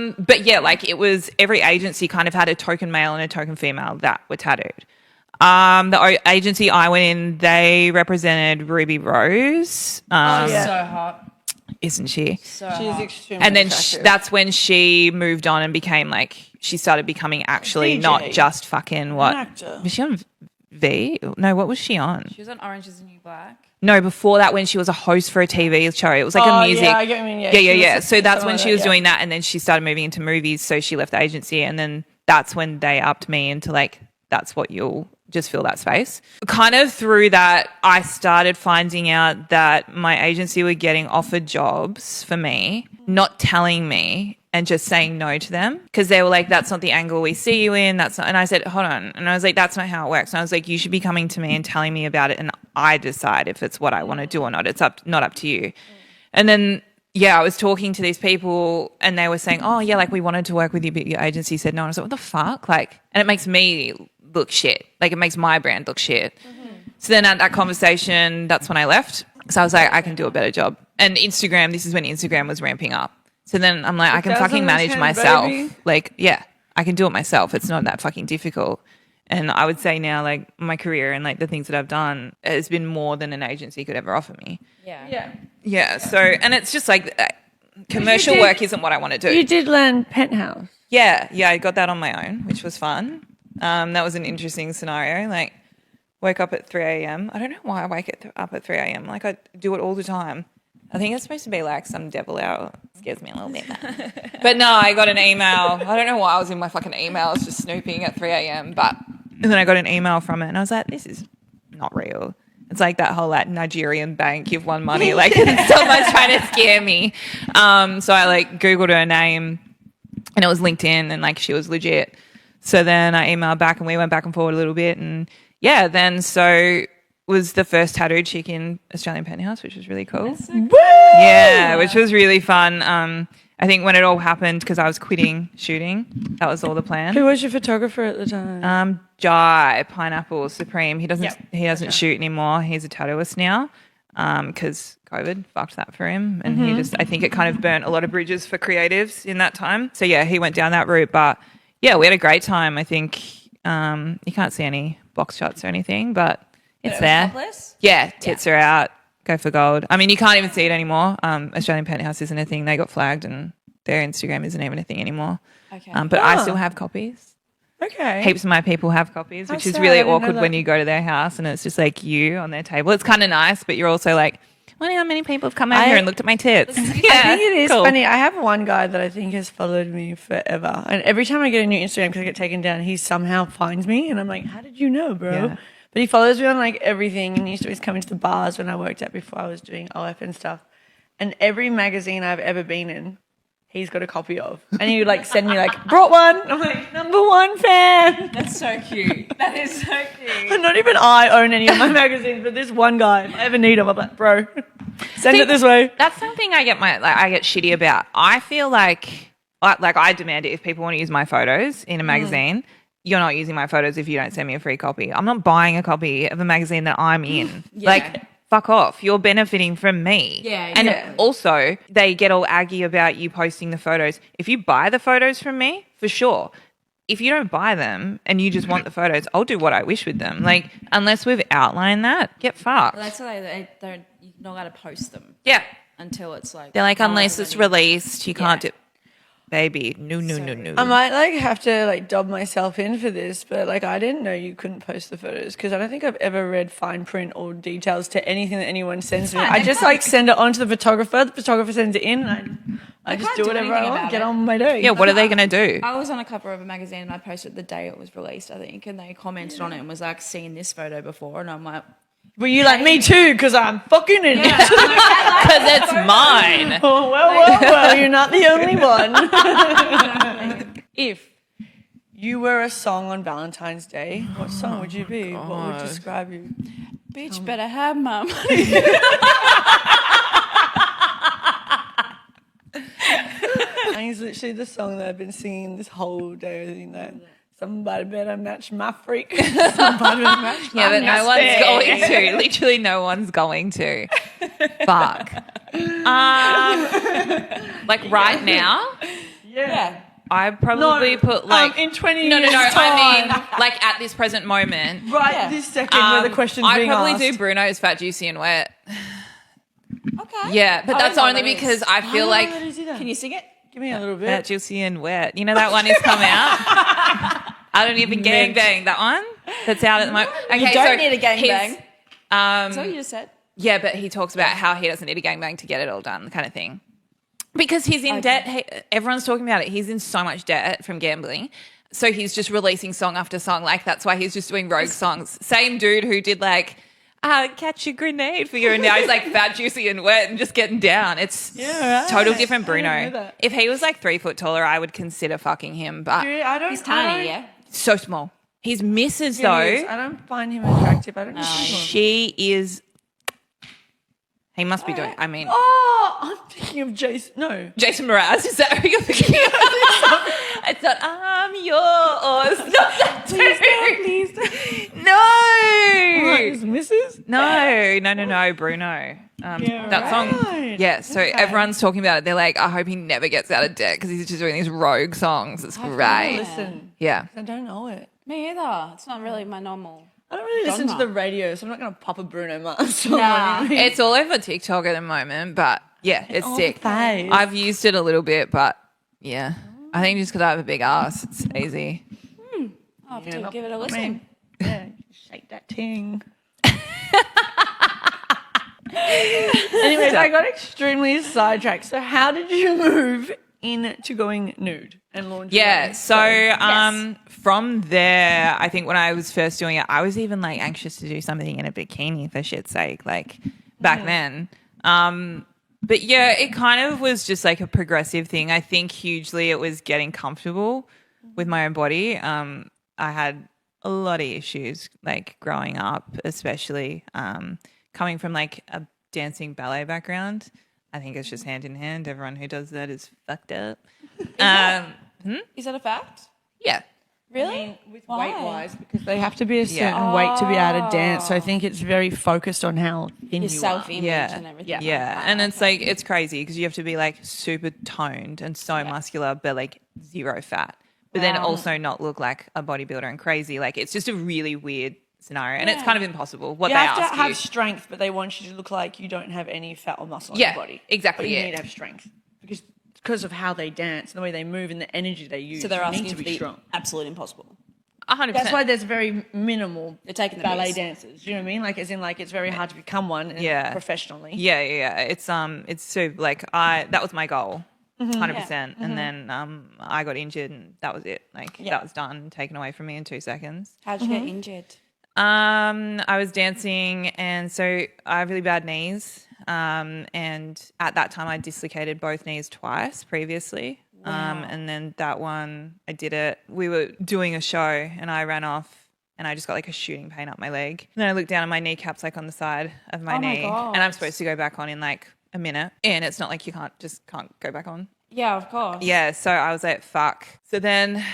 Speaker 2: go? But yeah, like it was every agency kind of had a token male and a token female that were tattooed. Agency I went in, they represented Ruby Rose.
Speaker 1: yeah.
Speaker 3: So hot.
Speaker 2: Isn't she?
Speaker 3: So
Speaker 1: She's
Speaker 3: hot.
Speaker 1: extremely
Speaker 2: And then
Speaker 1: attractive.
Speaker 2: that's when she moved on and became like, she started becoming actually
Speaker 1: DJ.
Speaker 2: not just fucking what?
Speaker 1: An actor.
Speaker 2: Was she on V? No, what was she on?
Speaker 3: She was on Orange is the New Black.
Speaker 2: No, before that, when she was a host for a TV show, it was like
Speaker 1: Oh,
Speaker 2: a music.
Speaker 1: yeah, I get what you mean, yeah.
Speaker 2: yeah,
Speaker 1: She was
Speaker 2: yeah. So that's
Speaker 1: something
Speaker 2: when
Speaker 1: like
Speaker 2: she
Speaker 1: that,
Speaker 2: was
Speaker 1: yeah.
Speaker 2: doing that, and then she started moving into movies. So she left the agency, and then that's when they upped me into like, that's what you'll just fill that space. Kind of through that, I started finding out that my agency were getting offered jobs for me, not telling me, and just saying no to them because they were like, that's not the angle we see you in. That's not, and I said, hold on. And I was like, that's not how it works. And I was like, you should be coming to me and telling me about it. And I decide if it's what I want to do or not. It's not up to you. And then, yeah, I was talking to these people and they were saying, oh yeah, like we wanted to work with you, but your agency said no. And I was like, what the fuck? Like, and it makes me look shit. Like it makes my brand look shit. So then at that conversation, that's when I left. So I was like, I can do a better job. And Instagram, this is when Instagram was ramping up. So then I'm like, I can fucking manage myself.
Speaker 1: Baby.
Speaker 2: Like, yeah, I can do it myself. It's not that fucking difficult. And I would say now, like, my career and, like, the things that I've done has been more than an agency could ever offer me.
Speaker 3: Yeah.
Speaker 2: Yeah, so, and it's just, like, commercial work isn't what I want to do.
Speaker 1: You did learn Penthouse.
Speaker 2: Yeah, I got that on my own, which was fun. That was an interesting scenario. Like, woke up at 3 a.m. I don't know why I wake up at 3 a.m. Like, I do it all the time. I think it's supposed to be like some devil hour. Scares me a little bit. But no, I got an email. I don't know why I was in my fucking emails just snooping at 3 a.m. And then I got an email from it and I was like, this is not real. It's like that whole like Nigerian bank, you've won money. Like someone's trying to scare me. So I like Googled her name and it was LinkedIn and like she was legit. So then I emailed back and we went back and forward a little bit. And yeah, then so was the first tattooed chick in Australian Penthouse, which was really cool.
Speaker 3: So cool.
Speaker 2: Yeah, which was really fun. I think when it all happened, because I was quitting shooting, that was all the plan.
Speaker 1: Who was your photographer at the time?
Speaker 2: Jai, Pineapple, Supreme. He doesn't shoot anymore. He's a tattooist now because COVID fucked that for him. And he just, I think it kind of burnt a lot of bridges for creatives in that time. So yeah, he went down that route. But yeah, we had a great time. I think you can't see any box shots or anything, but it's there.
Speaker 3: Topless?
Speaker 2: Yeah, tits are out. Go for gold. I mean, you can't even see it anymore. Australian Penthouse isn't a thing. They got flagged and their Instagram isn't even a thing anymore.
Speaker 3: Okay.
Speaker 2: But I still have copies.
Speaker 1: Okay.
Speaker 2: Heaps of my people have copies, which is
Speaker 1: sad,
Speaker 2: really
Speaker 1: I didn't know
Speaker 2: awkward
Speaker 1: that.
Speaker 2: when you go to their house and it's just like you on their table. It's kind of nice, but you're also like, I wonder how many people have come over here and looked at my tits.
Speaker 1: I think it is funny. I have one guy that I think has followed me forever. And every time I get a new Instagram because I get taken down, he somehow finds me. And I'm like, how did you know, bro?
Speaker 2: Yeah.
Speaker 1: But he follows me on like everything. And he used to always come into the bars when I worked at before I was doing OF and stuff. And every magazine I've ever been in, he's got a copy of. And he would like send me like, brought one. I'm like, #1 fan.
Speaker 3: That's so cute. That is so cute.
Speaker 1: And not even I own any of my magazines, but this one guy, if I ever need him, I'm like, bro, send it this way.
Speaker 2: That's something I get shitty about. I feel like I demand it if people want to use my photos in a magazine. You're not using my photos if you don't send me a free copy. I'm not buying a copy of a magazine that I'm in. Like, fuck off. You're benefiting from me.
Speaker 3: Yeah,
Speaker 2: and
Speaker 3: yeah.
Speaker 2: also, they get all aggy about you posting the photos. If you buy the photos from me, for sure. If you don't buy them and you just want the photos, I'll do what I wish with them. Like, unless we've outlined that, get fucked.
Speaker 3: Well, that's why they don't. You're not allowed to post them
Speaker 2: Yeah.
Speaker 3: until it's like.
Speaker 2: They're like,
Speaker 3: oh,
Speaker 2: unless it's released, you can't do. Baby, no.
Speaker 1: I might like have to like dob myself in for this, but like I didn't know you couldn't post the photos because I don't think I've ever read fine print or details to anything that anyone sends me. I just like send it on to the photographer sends it in, and I just
Speaker 3: can't
Speaker 1: do
Speaker 3: do
Speaker 1: whatever I
Speaker 3: anything
Speaker 1: want,
Speaker 3: about
Speaker 1: get
Speaker 3: it.
Speaker 1: on my day.
Speaker 2: Yeah, what are they going to do?
Speaker 3: I was on a cover of a magazine and I posted the day it was released, I think, and they commented on it and was like, "Seen this photo before," and I'm like,
Speaker 1: Were you like me too? Because I'm fucking in it.
Speaker 2: Because it's mine.
Speaker 1: Oh, well, you're not the only one. If you were a song on Valentine's Day, what song would you be? What would describe you?
Speaker 3: "Bitch, better have my money."
Speaker 1: And it's literally the song that I've been singing this whole day. I think that somebody better match my freak. Somebody better match my
Speaker 2: Yeah, but no one's
Speaker 1: nasty.
Speaker 2: going to. Literally no one's going to. Fuck. Like right now,
Speaker 1: Yeah.
Speaker 2: I'd probably put like...
Speaker 1: in 20
Speaker 2: No,
Speaker 1: years'
Speaker 2: I
Speaker 1: time.
Speaker 2: mean like at this present moment.
Speaker 1: Right this second where the question's
Speaker 2: I'd
Speaker 1: being
Speaker 2: probably
Speaker 1: asked.
Speaker 2: do Bruno's Fat, Juicy and Wet.
Speaker 3: Okay.
Speaker 2: Yeah, but
Speaker 3: I
Speaker 2: that's
Speaker 3: don't know
Speaker 2: only
Speaker 3: what that
Speaker 2: because
Speaker 3: is.
Speaker 2: I feel like
Speaker 3: Can you sing it?
Speaker 1: Give me a little
Speaker 2: Fat,
Speaker 1: bit.
Speaker 2: Juicy and Wet. You know that one has come out? I don't even gangbang. That one? That's out at the moment. Okay,
Speaker 3: You don't
Speaker 2: so
Speaker 3: need a gangbang.
Speaker 2: his,
Speaker 3: That's what you just said.
Speaker 2: Yeah, but he talks about how he doesn't need a gangbang to get it all done, kind of thing. Because he's in debt. Everyone's talking about it. He's in so much debt from gambling. So he's just releasing song after song. Like, that's why he's just doing rogue songs. Same dude who did, like, catch a grenade for you. And now he's, like, Fat, Juicy and Wet and just getting down. It's total different
Speaker 1: I didn't know
Speaker 2: Bruno.
Speaker 1: that.
Speaker 2: If he was, like, 3 foot taller, I would consider fucking him. But
Speaker 3: He's tiny, yeah.
Speaker 2: so small. His missus,
Speaker 1: He
Speaker 2: though,
Speaker 1: is. I don't find him attractive. I don't know.
Speaker 2: she is... He must be doing... I mean...
Speaker 1: Oh, I'm thinking of Jason. No.
Speaker 2: Jason Mraz, is that who you're thinking of? it's not I'm yours. Not that
Speaker 3: Please,
Speaker 2: No.
Speaker 1: Is Mrs.?
Speaker 2: No, Bruno. That song. Yeah, so everyone's talking about it. They're like, I hope he never gets out of debt because he's just doing these rogue songs. It's great.
Speaker 1: Listen.
Speaker 2: Yeah.
Speaker 1: I don't know it.
Speaker 3: Me either. It's not really my normal.
Speaker 1: I don't really listen to
Speaker 3: Genre.
Speaker 1: the radio, so I'm not going to pop a Bruno Mars song.
Speaker 3: Nah.
Speaker 2: It's all over TikTok at the moment, but yeah, it's sick.
Speaker 1: Phase.
Speaker 2: I've used it a little bit, but yeah. I think just because I have a big ass, it's easy.
Speaker 3: I'll have to give it a listen.
Speaker 1: Yeah, shake that ting. Anyways, I got extremely sidetracked. So how did you move into going nude and launching?
Speaker 2: Yeah, so from there, I think when I was first doing it, I was even like anxious to do something in a bikini for shit's sake, like back then. But yeah, it kind of was just like a progressive thing. I think hugely it was getting comfortable with my own body. I had a lot of issues like growing up, especially coming from like a dancing ballet background. I think it's just hand in hand. Everyone who does that is fucked up.
Speaker 3: Is that a fact?
Speaker 2: Yeah.
Speaker 3: Really?
Speaker 1: With
Speaker 3: Why?
Speaker 1: weight-wise, because they have to be a certain weight to be able to dance. So I think it's very focused on how thin
Speaker 3: Your
Speaker 1: you are.
Speaker 3: self-image
Speaker 2: Yeah.
Speaker 3: and everything.
Speaker 2: Yeah. And it's like, it's crazy because you have to be like super toned and so muscular, but like zero fat. But then also not look like a bodybuilder and crazy. Like it's just a really weird scenario. And it's kind of impossible what
Speaker 1: You
Speaker 2: they
Speaker 1: have to
Speaker 2: ask
Speaker 1: have
Speaker 2: you.
Speaker 1: strength, but they want you to look like you don't have any fat or muscle on
Speaker 2: Yeah,
Speaker 1: your body.
Speaker 2: exactly,
Speaker 1: But you
Speaker 2: yeah.
Speaker 1: need to have strength because of how they dance and the way they move and the energy they use.
Speaker 3: So they're
Speaker 1: you
Speaker 3: asking
Speaker 1: need to
Speaker 3: for
Speaker 1: be
Speaker 3: the
Speaker 1: strong.
Speaker 3: absolute impossible.
Speaker 2: 100%.
Speaker 1: That's why there's very minimal
Speaker 3: They're taking the
Speaker 1: ballet
Speaker 3: piss.
Speaker 1: dancers. Do you know what I mean? Like, as in, like, it's very hard to become one professionally.
Speaker 2: Yeah. It's so like that was my goal. 100%. And then I got injured and that was it. Like that was done, taken away from me in 2 seconds.
Speaker 3: How'd you get injured?
Speaker 2: I was dancing and so I have really bad knees. And at that time I dislocated both knees twice previously. And then that one I did it. We were doing a show and I ran off and I just got like a shooting pain up my leg. And then I looked down and my kneecap's like on the side of my knee.
Speaker 3: God.
Speaker 2: And I'm supposed to go back on in like a minute. And it's not like you can't go back on.
Speaker 3: Yeah, of course.
Speaker 2: Yeah, so I was like, fuck. So then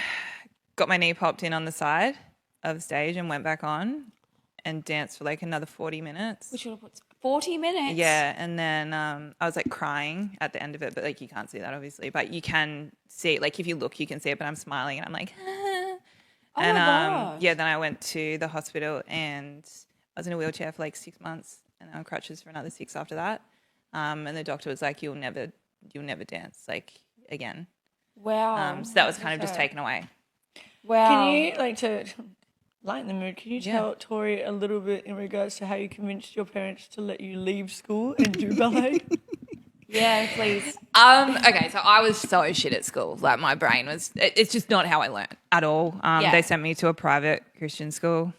Speaker 2: got my knee popped in on the side of the stage and went back on and danced for like another 40 minutes.
Speaker 3: Which would have put 40 minutes?
Speaker 2: Yeah, and then I was like crying at the end of it, but like you can't see that obviously, but you can see, like if you look, you can see it, but I'm smiling and I'm like, ah.
Speaker 3: Oh
Speaker 2: And
Speaker 3: my God.
Speaker 2: yeah, then I went to the hospital and I was in a wheelchair for like 6 months and on crutches for another 6 after that. And the doctor was like, you'll never dance like again.
Speaker 3: Wow.
Speaker 2: So that was kind of just taken away.
Speaker 3: Wow.
Speaker 1: Can you, like, to lighten the mood, can you tell Tori a little bit in regards to how you convinced your parents to let you leave school and do ballet?
Speaker 3: Yeah, please.
Speaker 2: Okay, so I was so shit at school. Like my brain was, it's just not how I learned at all. They sent me to a private Christian school.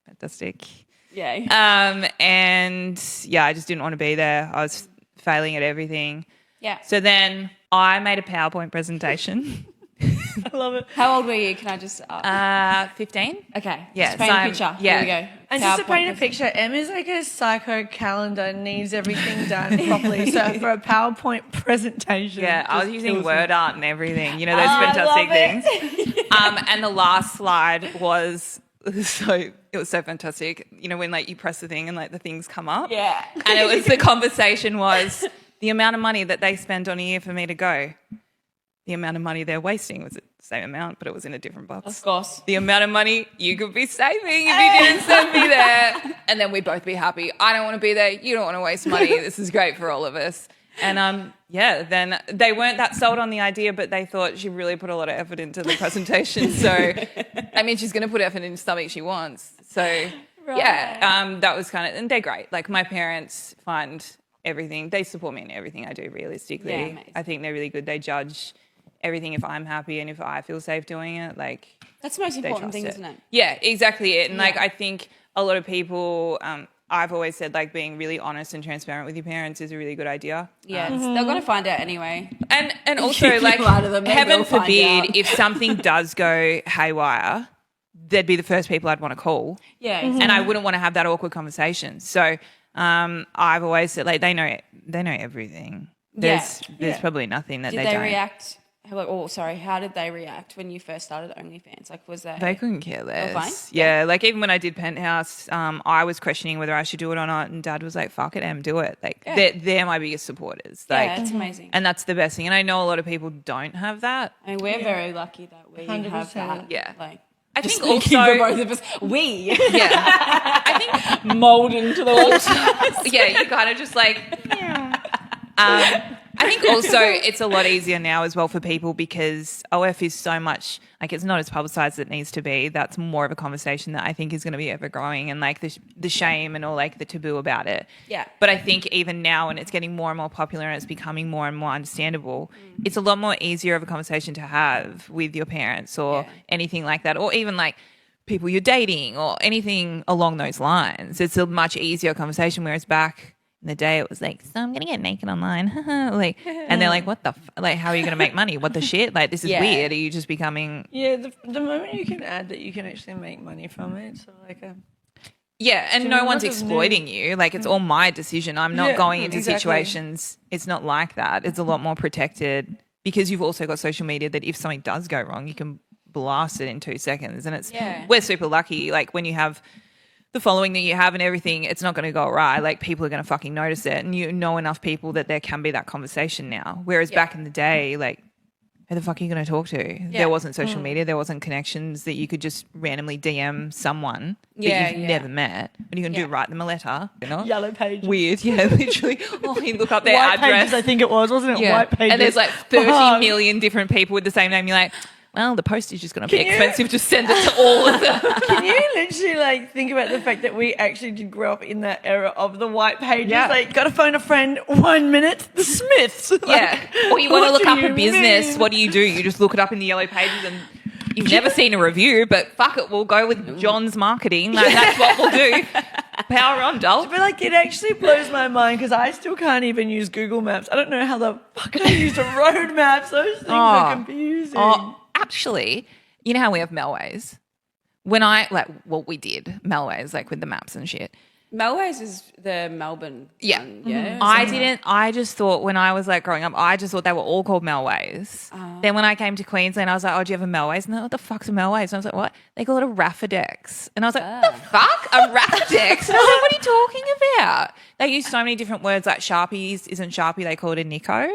Speaker 2: Fantastic.
Speaker 3: Yeah.
Speaker 2: And yeah, I just didn't want to be there. I was failing at everything.
Speaker 3: Yeah.
Speaker 2: So then I made a PowerPoint presentation.
Speaker 1: I love it.
Speaker 3: How old were you? Can I just ask?
Speaker 2: 15.
Speaker 3: Okay.
Speaker 2: Yeah,
Speaker 3: Just paint
Speaker 2: so
Speaker 3: a
Speaker 2: I'm-
Speaker 3: picture.
Speaker 2: yeah.
Speaker 3: Here we go.
Speaker 1: And just to
Speaker 3: PowerPoint
Speaker 1: paint a picture, Em is like a psycho calendar, needs everything done properly. So for a PowerPoint presentation.
Speaker 2: Yeah, I was
Speaker 1: just
Speaker 2: using
Speaker 1: kills
Speaker 2: word
Speaker 1: me.
Speaker 2: art and everything. You know, those fantastic
Speaker 3: love it.
Speaker 2: things. And the last slide was so fantastic. You know, when like you press the thing and like the things come up.
Speaker 3: Yeah.
Speaker 2: And it was the conversation was the amount of money that they spend on a year for me to go. The amount of money they're wasting was the same amount, but it was in a different box.
Speaker 3: Of course.
Speaker 2: The amount of money you could be saving if you didn't send me there. And then we'd both be happy. I don't want to be there. You don't want to waste money. This is great for all of us. And then they weren't that sold on the idea, but they thought she really put a lot of effort into the presentation. So, I mean, she's going to put effort into something she wants. So, that was kind of, and they're great. Like my parents fund everything. They support me in everything I do realistically.
Speaker 3: Yeah, amazing.
Speaker 2: I think they're really good. They judge everything if I'm happy and if I feel safe doing it. Like
Speaker 3: That's the most
Speaker 2: they
Speaker 3: important
Speaker 2: trust
Speaker 3: thing,
Speaker 2: it.
Speaker 3: isn't it?
Speaker 2: Yeah, exactly it. And like I think a lot of people, I've always said like being really honest and transparent with your parents is a really good idea.
Speaker 3: Yeah. They're going to find out anyway.
Speaker 2: And also
Speaker 3: you
Speaker 2: like
Speaker 3: lie to them, maybe
Speaker 2: heaven
Speaker 3: they'll find
Speaker 2: forbid
Speaker 3: out.
Speaker 2: if something does go haywire, they'd be the first people I'd want to call.
Speaker 3: Yeah.
Speaker 2: And I wouldn't want to have that awkward conversation. So I've always said like they know everything. There's probably nothing that
Speaker 3: Did
Speaker 2: they
Speaker 3: they
Speaker 2: don't.
Speaker 3: react how did they react when you first started OnlyFans? Like, was
Speaker 2: They couldn't care less.
Speaker 3: fine?
Speaker 2: Yeah, like even when I did Penthouse, I was questioning whether I should do it or not, and Dad was like, "Fuck it, Em, do it." Like they're my biggest supporters. Like,
Speaker 3: yeah, it's amazing.
Speaker 2: and that's the best thing. And I know a lot of people don't have that.
Speaker 3: I mean, we're very lucky that we have
Speaker 1: 100%.
Speaker 3: that.
Speaker 2: Yeah.
Speaker 3: Like,
Speaker 2: I think
Speaker 3: speaking
Speaker 2: also
Speaker 3: for both of us, we
Speaker 2: yeah, I think
Speaker 3: mold into the walls.
Speaker 2: yeah, you kind of just like. I think also it's a lot easier now as well for people because OF is so much, like it's not as publicised as it needs to be. That's more of a conversation that I think is going to be ever growing and like the shame and all like the taboo about it.
Speaker 3: Yeah.
Speaker 2: But I think even now when it's getting more and more popular and it's becoming more and more understandable, it's a lot more easier of a conversation to have with your parents or anything like that, or even like people you're dating or anything along those lines. It's a much easier conversation, whereas back in the day it was like, so I'm gonna get naked online, like, and they're like, what the like, how are you gonna make money? What the shit? Like, this is weird. Are you just becoming?
Speaker 1: Yeah, the moment you can add that you can actually make money from it, so like a
Speaker 2: And no one's exploiting you. Like, it's all my decision. I'm not going into situations. It's not like that. It's a lot more protected because you've also got social media that if something does go wrong, you can blast it in 2 seconds. And it's we're super lucky. Like when you have the following that you have and everything, it's not going to go right. Like people are going to fucking notice it, and you know enough people that there can be that conversation now. Whereas back in the day, like, who the fuck are you going to talk to? There wasn't social media. There wasn't connections that you could just randomly DM someone that you've never met. What are you going to do? Write them a letter? You know?
Speaker 1: Yellow pages.
Speaker 2: Weird. Yeah, literally. Oh, you look up their
Speaker 1: White
Speaker 2: address.
Speaker 1: pages, I think it was, wasn't it?
Speaker 2: Yeah.
Speaker 1: White pages.
Speaker 2: And there's like 30 million different people with the same name. You're like, well, the postage is going to be expensive. Just send it to all of them.
Speaker 1: Can you literally like think about the fact that we actually did grow up in that era of the white pages?
Speaker 2: Yeah.
Speaker 1: Like, got to phone a friend, 1 minute, the Smiths.
Speaker 2: Yeah.
Speaker 1: Like,
Speaker 2: Or you want to
Speaker 1: what
Speaker 2: look
Speaker 1: do
Speaker 2: up a
Speaker 1: you
Speaker 2: business.
Speaker 1: mean?
Speaker 2: What do? You just look it up in the yellow pages and you've never seen a review, but fuck it, we'll go with John's marketing. Like, that's what we'll do. Power on, doll.
Speaker 1: But like, it actually blows my mind because I still can't even use Google Maps. I don't know how the fuck I use a road maps. Those things are confusing.
Speaker 2: Oh, actually, you know how we have Melways? When I, like, what we did, Melways, like with the maps and shit.
Speaker 3: Melways is the Melbourne
Speaker 2: Yeah.
Speaker 3: one, yeah.
Speaker 2: I just thought when I was like growing up, I just thought they were all called Melways. Then when I came to Queensland, I was like, oh, do you have a Melways? And they're like, what the fuck's a Melways? And I was like, what? They call it a Raffadex. And I was like, the fuck? A Raffadex? And I was like, what are you talking about? They use so many different words, like Sharpies isn't Sharpie, they call it a Nico.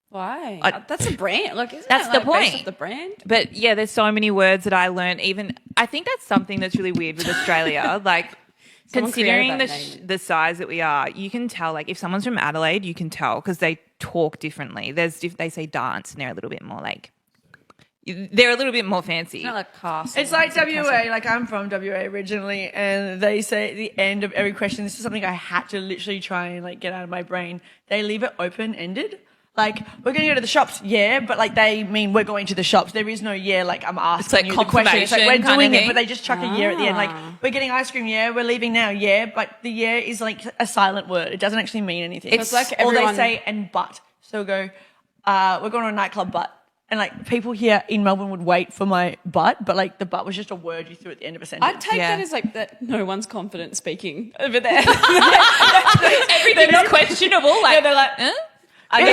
Speaker 3: Why? That's a brand. Like, isn't
Speaker 2: That's
Speaker 3: it,
Speaker 2: the
Speaker 3: like, based
Speaker 2: point.
Speaker 3: off the brand?
Speaker 2: But yeah, there's so many words that I learned. Even I think that's something that's really weird with Australia. Like,
Speaker 3: Someone
Speaker 2: considering
Speaker 3: created that name.
Speaker 2: the size that we are, you can tell. Like, if someone's from Adelaide, you can tell because they talk differently. They say dance, and they're a little bit more like they're a little bit more fancy.
Speaker 3: It's not like castle.
Speaker 1: It's like WA, like I'm from WA originally, and they say at the end of every question, this is something I had to literally try and like get out of my brain. They leave it open-ended. Like, we're going to go to the shops, but like they mean we're going to the shops. There is no like I'm asking
Speaker 2: like
Speaker 1: you the question. It's like we're
Speaker 2: confirmation
Speaker 1: doing
Speaker 2: kind of
Speaker 1: it, but they just chuck a at the end. Like, we're getting ice cream, we're leaving now, but the is like a silent word. It doesn't actually mean anything.
Speaker 3: It's like
Speaker 1: all they
Speaker 3: everyone-
Speaker 1: say and but. So go, we're going to a nightclub, but. And like people here in Melbourne would wait for my but like the but was just a word you threw at the end of a sentence.
Speaker 3: I'd take that as like that no one's confident speaking over there.
Speaker 2: Everything's questionable. Like,
Speaker 3: they're like,
Speaker 2: huh?
Speaker 3: I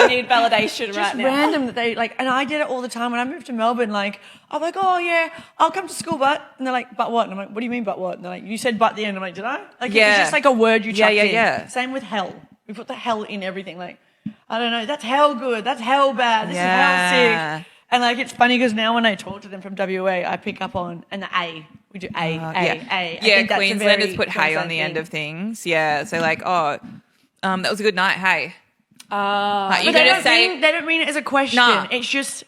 Speaker 3: need validation
Speaker 1: just
Speaker 3: right now.
Speaker 1: random that they like, and I did it all the time when I moved to Melbourne. Like, I'm like, oh yeah, I'll come to school, but, and they're like, but what? And I'm like, what do you mean, but what? And they're like, you said but at the end. I'm like, did I? Like, it was just like a word you chucked in.
Speaker 2: Yeah.
Speaker 1: Same with hell. We put the hell in everything. Like, I don't know, that's hell good, that's hell bad, this is hell sick. And like, it's funny because now when I talk to them from WA, I pick up on, and the A. We do A. I think that's a
Speaker 2: Queenslanders
Speaker 1: very
Speaker 2: put hey on the end of things. Yeah, so like, oh, that was a good night, hey. Like,
Speaker 1: But they don't mean it as a question.
Speaker 2: Nah.
Speaker 1: It's just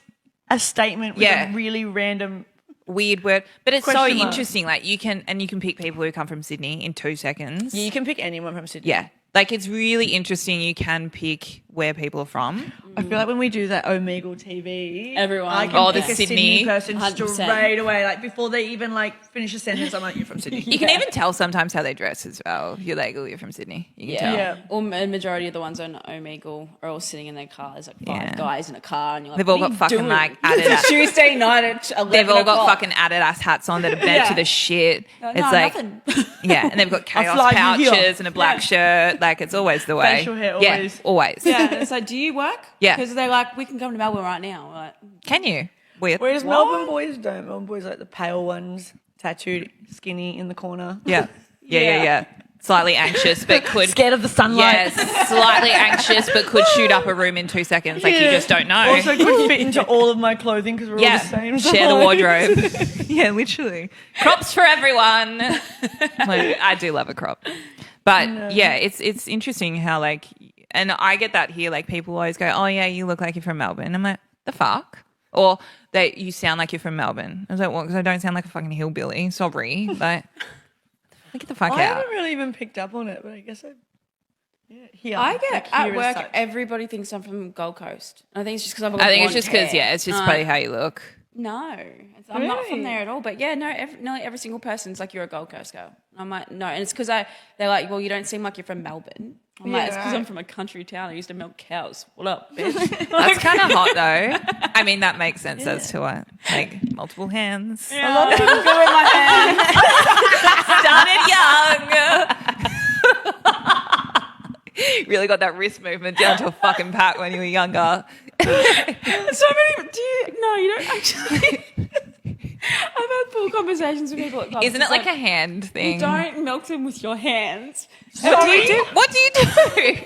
Speaker 1: a statement with a really random
Speaker 2: weird word. But it's so
Speaker 1: Question mark.
Speaker 2: interesting. Like, you can pick people who come from Sydney in 2 seconds.
Speaker 1: Yeah, you can pick anyone from Sydney.
Speaker 2: Yeah. Like, it's really interesting. You can pick where people are from.
Speaker 1: I feel like when we do that Omegle TV,
Speaker 3: Everyone.
Speaker 1: I can
Speaker 2: Oh,
Speaker 1: pick
Speaker 2: the
Speaker 1: a Sydney
Speaker 2: Sydney
Speaker 1: person
Speaker 3: 100%.
Speaker 1: straight away. Like before they even like finish a sentence, I'm like, you're from Sydney.
Speaker 2: You can even tell sometimes how they dress as well. You're like, oh, you're from Sydney. You can tell.
Speaker 1: Yeah.
Speaker 3: Or a majority of the ones on Omegle are all sitting in their cars, like five guys in a car, and you're like,
Speaker 2: They've all
Speaker 3: what
Speaker 2: got
Speaker 3: are you
Speaker 2: fucking
Speaker 3: doing?
Speaker 2: like Adidas.
Speaker 3: Tuesday night at 11
Speaker 2: They've all got
Speaker 3: o'clock.
Speaker 2: fucking Adidas hats on that are bent to the shit.
Speaker 3: No,
Speaker 2: It's like,
Speaker 3: nothing.
Speaker 2: Yeah, and they've got chaos
Speaker 1: fly you here.
Speaker 2: pouches and a black shirt. Like, it's always the way.
Speaker 1: Facial hair,
Speaker 2: Yeah,
Speaker 1: always.
Speaker 2: always.
Speaker 3: Yeah, it's like, do you work?
Speaker 2: Yeah.
Speaker 3: Because they're like, we can come to Melbourne right now. We're like,
Speaker 2: Can you? Weird.
Speaker 1: Whereas Melbourne boys don't. Melbourne boys like the pale ones, tattooed, skinny in the corner.
Speaker 2: Yeah. Slightly anxious, but could...
Speaker 1: Scared of the sunlight.
Speaker 2: Yes, slightly anxious, but could shoot up a room in 2 seconds. Like, you just don't know.
Speaker 1: Also could fit into all of my clothing because we're all the same size.
Speaker 2: share the wardrobe. Yeah, literally. Crops for everyone. Like, I do love a crop. But, yeah, it's interesting how, like... And I get that here. Like, people always go, oh, yeah, you look like you're from Melbourne. I'm like, the fuck? Or you sound like you're from Melbourne. I was like, well, because I don't sound like a fucking hillbilly. Sorry. But... Get the fuck
Speaker 1: I
Speaker 2: out.
Speaker 1: haven't really even picked up on it, but I guess here.
Speaker 3: I get
Speaker 1: like
Speaker 3: at
Speaker 1: here as
Speaker 3: work,
Speaker 1: such.
Speaker 3: everybody thinks I'm from Gold Coast. I think it's just because I've got
Speaker 2: I think
Speaker 3: blonde
Speaker 2: it's just because,
Speaker 3: hair.
Speaker 2: it's just probably how you look.
Speaker 3: No, I'm not from
Speaker 1: Really?
Speaker 3: there at all. But yeah, no, nearly every single person's like, you're a Gold Coast girl. I'm like, no. And it's because they're like, well, you don't seem like you're from Melbourne. I'm like, it's because I'm from a country town. I used to milk cows. What up, bitch?
Speaker 2: That's kind of hot, though. I mean, that makes sense as to what. Like, multiple hands.
Speaker 3: A lot of people go in my
Speaker 2: Started young. Really got that wrist movement down to a fucking pat when you were younger.
Speaker 3: So many. No, you don't actually. I've had full conversations with people at clubs.
Speaker 2: Isn't it like a hand thing?
Speaker 3: You don't milk them with your hands.
Speaker 2: What do you do? What do you do?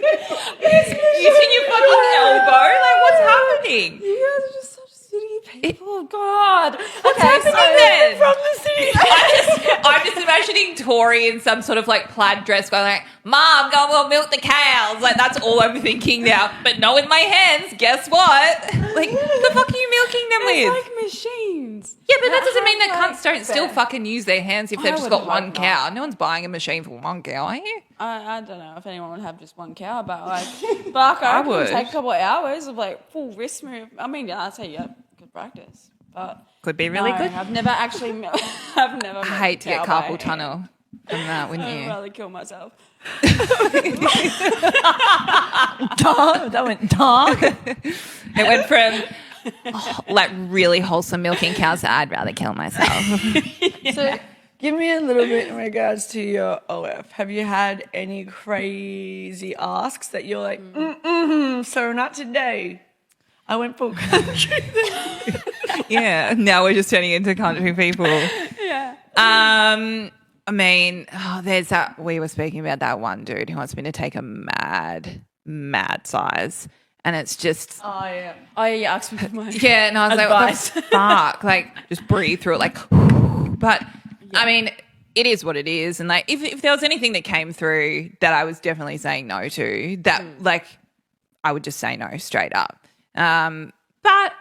Speaker 2: Using your fucking elbow? Like, what's happening?
Speaker 3: You guys are just such city people. God.
Speaker 2: What's happening then?
Speaker 1: From the city.
Speaker 2: I'm just imagining Tori in some sort of like plaid dress going like, Mom, go milk the cows. Like, that's all I'm thinking now. But not with my hands. Guess what? Like, the fuck are you milking them with?
Speaker 3: It's like machines.
Speaker 2: Yeah, but that doesn't mean that
Speaker 3: like
Speaker 2: cunts don't still fucking use their hands if they've just
Speaker 3: would
Speaker 2: got
Speaker 3: hope
Speaker 2: one
Speaker 3: not.
Speaker 2: cow. No one's buying a machine for one cow, are you?
Speaker 3: I don't know if anyone would have just one cow, but like, I
Speaker 2: would.
Speaker 3: would take a couple of hours of like full wrist move. I mean, yeah, I'd say yeah, good practice, but
Speaker 2: Could be really
Speaker 3: no,
Speaker 2: good.
Speaker 3: I've never actually. I've never.
Speaker 2: I hate to get
Speaker 3: cow by
Speaker 2: carpal tunnel from that, wouldn't
Speaker 3: I'd
Speaker 2: you?
Speaker 3: rather kill myself.
Speaker 1: Dark. That went dark.
Speaker 2: It went from like really wholesome milking cows to I'd rather kill myself.
Speaker 1: So give me a little bit in regards to your OF. Have you had any crazy asks that you're like, so not today? I went full country.
Speaker 2: Yeah, now we're just turning into country people.
Speaker 3: Yeah.
Speaker 2: I mean, there's that, we were speaking about that one dude who wants me to take a mad size. And it's just,
Speaker 1: Oh, yeah.
Speaker 3: Oh yeah, you asked me for mine.
Speaker 2: yeah, and I was
Speaker 1: Advice.
Speaker 2: like, what the fuck? Like, just breathe through it, like, but I mean, it is what it is. And like, if there was anything that came through that I was definitely saying no to, that like, I would just say no straight up. But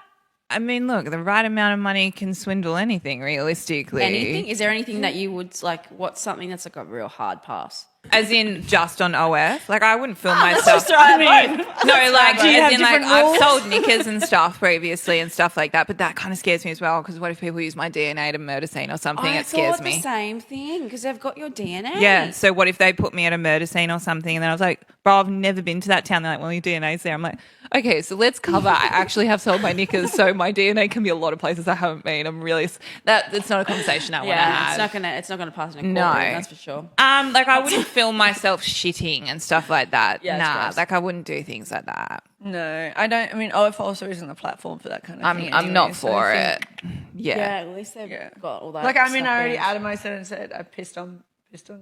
Speaker 2: I mean, look, the right amount of money can swindle anything realistically.
Speaker 3: Anything? Is there anything that you would like? What's something that's like a real hard pass?
Speaker 2: As in just on OF? Like, I wouldn't film myself.
Speaker 1: I mean,
Speaker 2: No, like,
Speaker 1: Do you have
Speaker 2: as in, like,
Speaker 1: different
Speaker 2: I've
Speaker 1: rules?
Speaker 2: sold knickers and stuff previously and stuff like that, but that kind of scares me as well, because what if people use my DNA to murder scene or something?
Speaker 3: I
Speaker 2: It scares
Speaker 3: thought
Speaker 2: me.
Speaker 3: the same thing because they've got your DNA.
Speaker 2: Yeah, so what if they put me at a murder scene or something, and then I was like, bro, I've never been to that town. They're like, well, your DNA's there. I'm like, okay, so let's cover. I actually have sold my knickers, so my DNA can be a lot of places I haven't been. I'm really that's not a conversation I want to
Speaker 3: Yeah,
Speaker 2: have.
Speaker 3: it's not gonna pass in a courtroom,
Speaker 2: No.
Speaker 3: that's for sure.
Speaker 2: Like, I wouldn't film myself shitting and stuff like that.
Speaker 3: Yeah, it's
Speaker 2: nah,
Speaker 3: gross.
Speaker 2: like I wouldn't do things like that.
Speaker 1: No, I don't. I mean, OF also isn't the platform for that kind of thing.
Speaker 2: I'm
Speaker 1: anyway,
Speaker 2: not
Speaker 1: so
Speaker 2: for
Speaker 1: I think-
Speaker 2: it. Yeah.
Speaker 3: At least they've
Speaker 1: Yeah.
Speaker 3: got all that.
Speaker 1: Like, I mean,
Speaker 3: stuff
Speaker 1: I already
Speaker 3: in.
Speaker 1: added myself and said I pissed on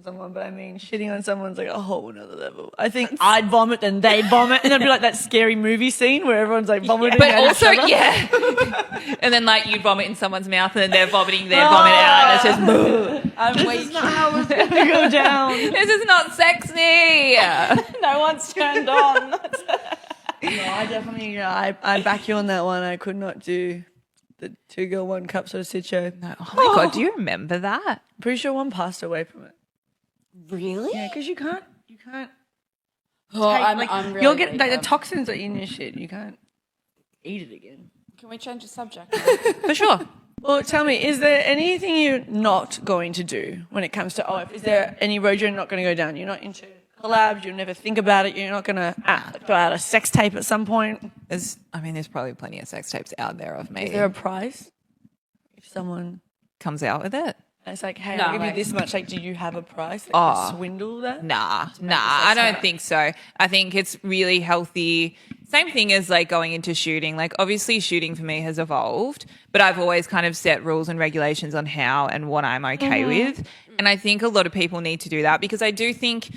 Speaker 1: someone, but I mean, shitting on someone's like a whole nother level. I think I'd vomit, then they'd vomit, and it'd be like that scary movie scene where everyone's like vomiting.
Speaker 2: But
Speaker 1: at
Speaker 2: also,
Speaker 1: each other.
Speaker 2: yeah. And then, like, you vomit in someone's mouth and then they're vomiting their vomit out and it's just, "Boo."
Speaker 3: I'm weak.
Speaker 1: How it's gonna go down.
Speaker 2: This is not sexy.
Speaker 3: No one's turned on.
Speaker 1: No, I definitely, I back you on that one. I could not do the 2 girl 1 cup sort of situation.
Speaker 2: No, oh my God, do you remember that?
Speaker 1: Pretty sure one passed away from it.
Speaker 3: Really?
Speaker 1: Yeah, because you can't.
Speaker 3: Oh, I'm
Speaker 1: like,
Speaker 3: really
Speaker 1: you'll get
Speaker 3: weak.
Speaker 1: like the toxins are in your shit. You can't eat it again.
Speaker 3: Can we change the subject?
Speaker 2: For sure.
Speaker 1: Well, tell me, is there anything you're not going to do when it comes to OF? Is there any road you're not going to go down? You're not into collabs. You'll never think about it. You're not going to go out a sex tape at some point.
Speaker 2: There's probably plenty of sex tapes out there of me.
Speaker 1: Is there a prize if someone
Speaker 2: comes out with it.
Speaker 1: And it's like, hey,
Speaker 3: No,
Speaker 1: I'll give you
Speaker 3: like-
Speaker 1: this much. Like, do you have a price? Like, to swindle that?
Speaker 2: Nah, I don't think so. I think it's really healthy. Same thing as like going into shooting. Like obviously shooting for me has evolved, but I've always kind of set rules and regulations on how and what I'm okay with. And I think a lot of people need to do that because I do think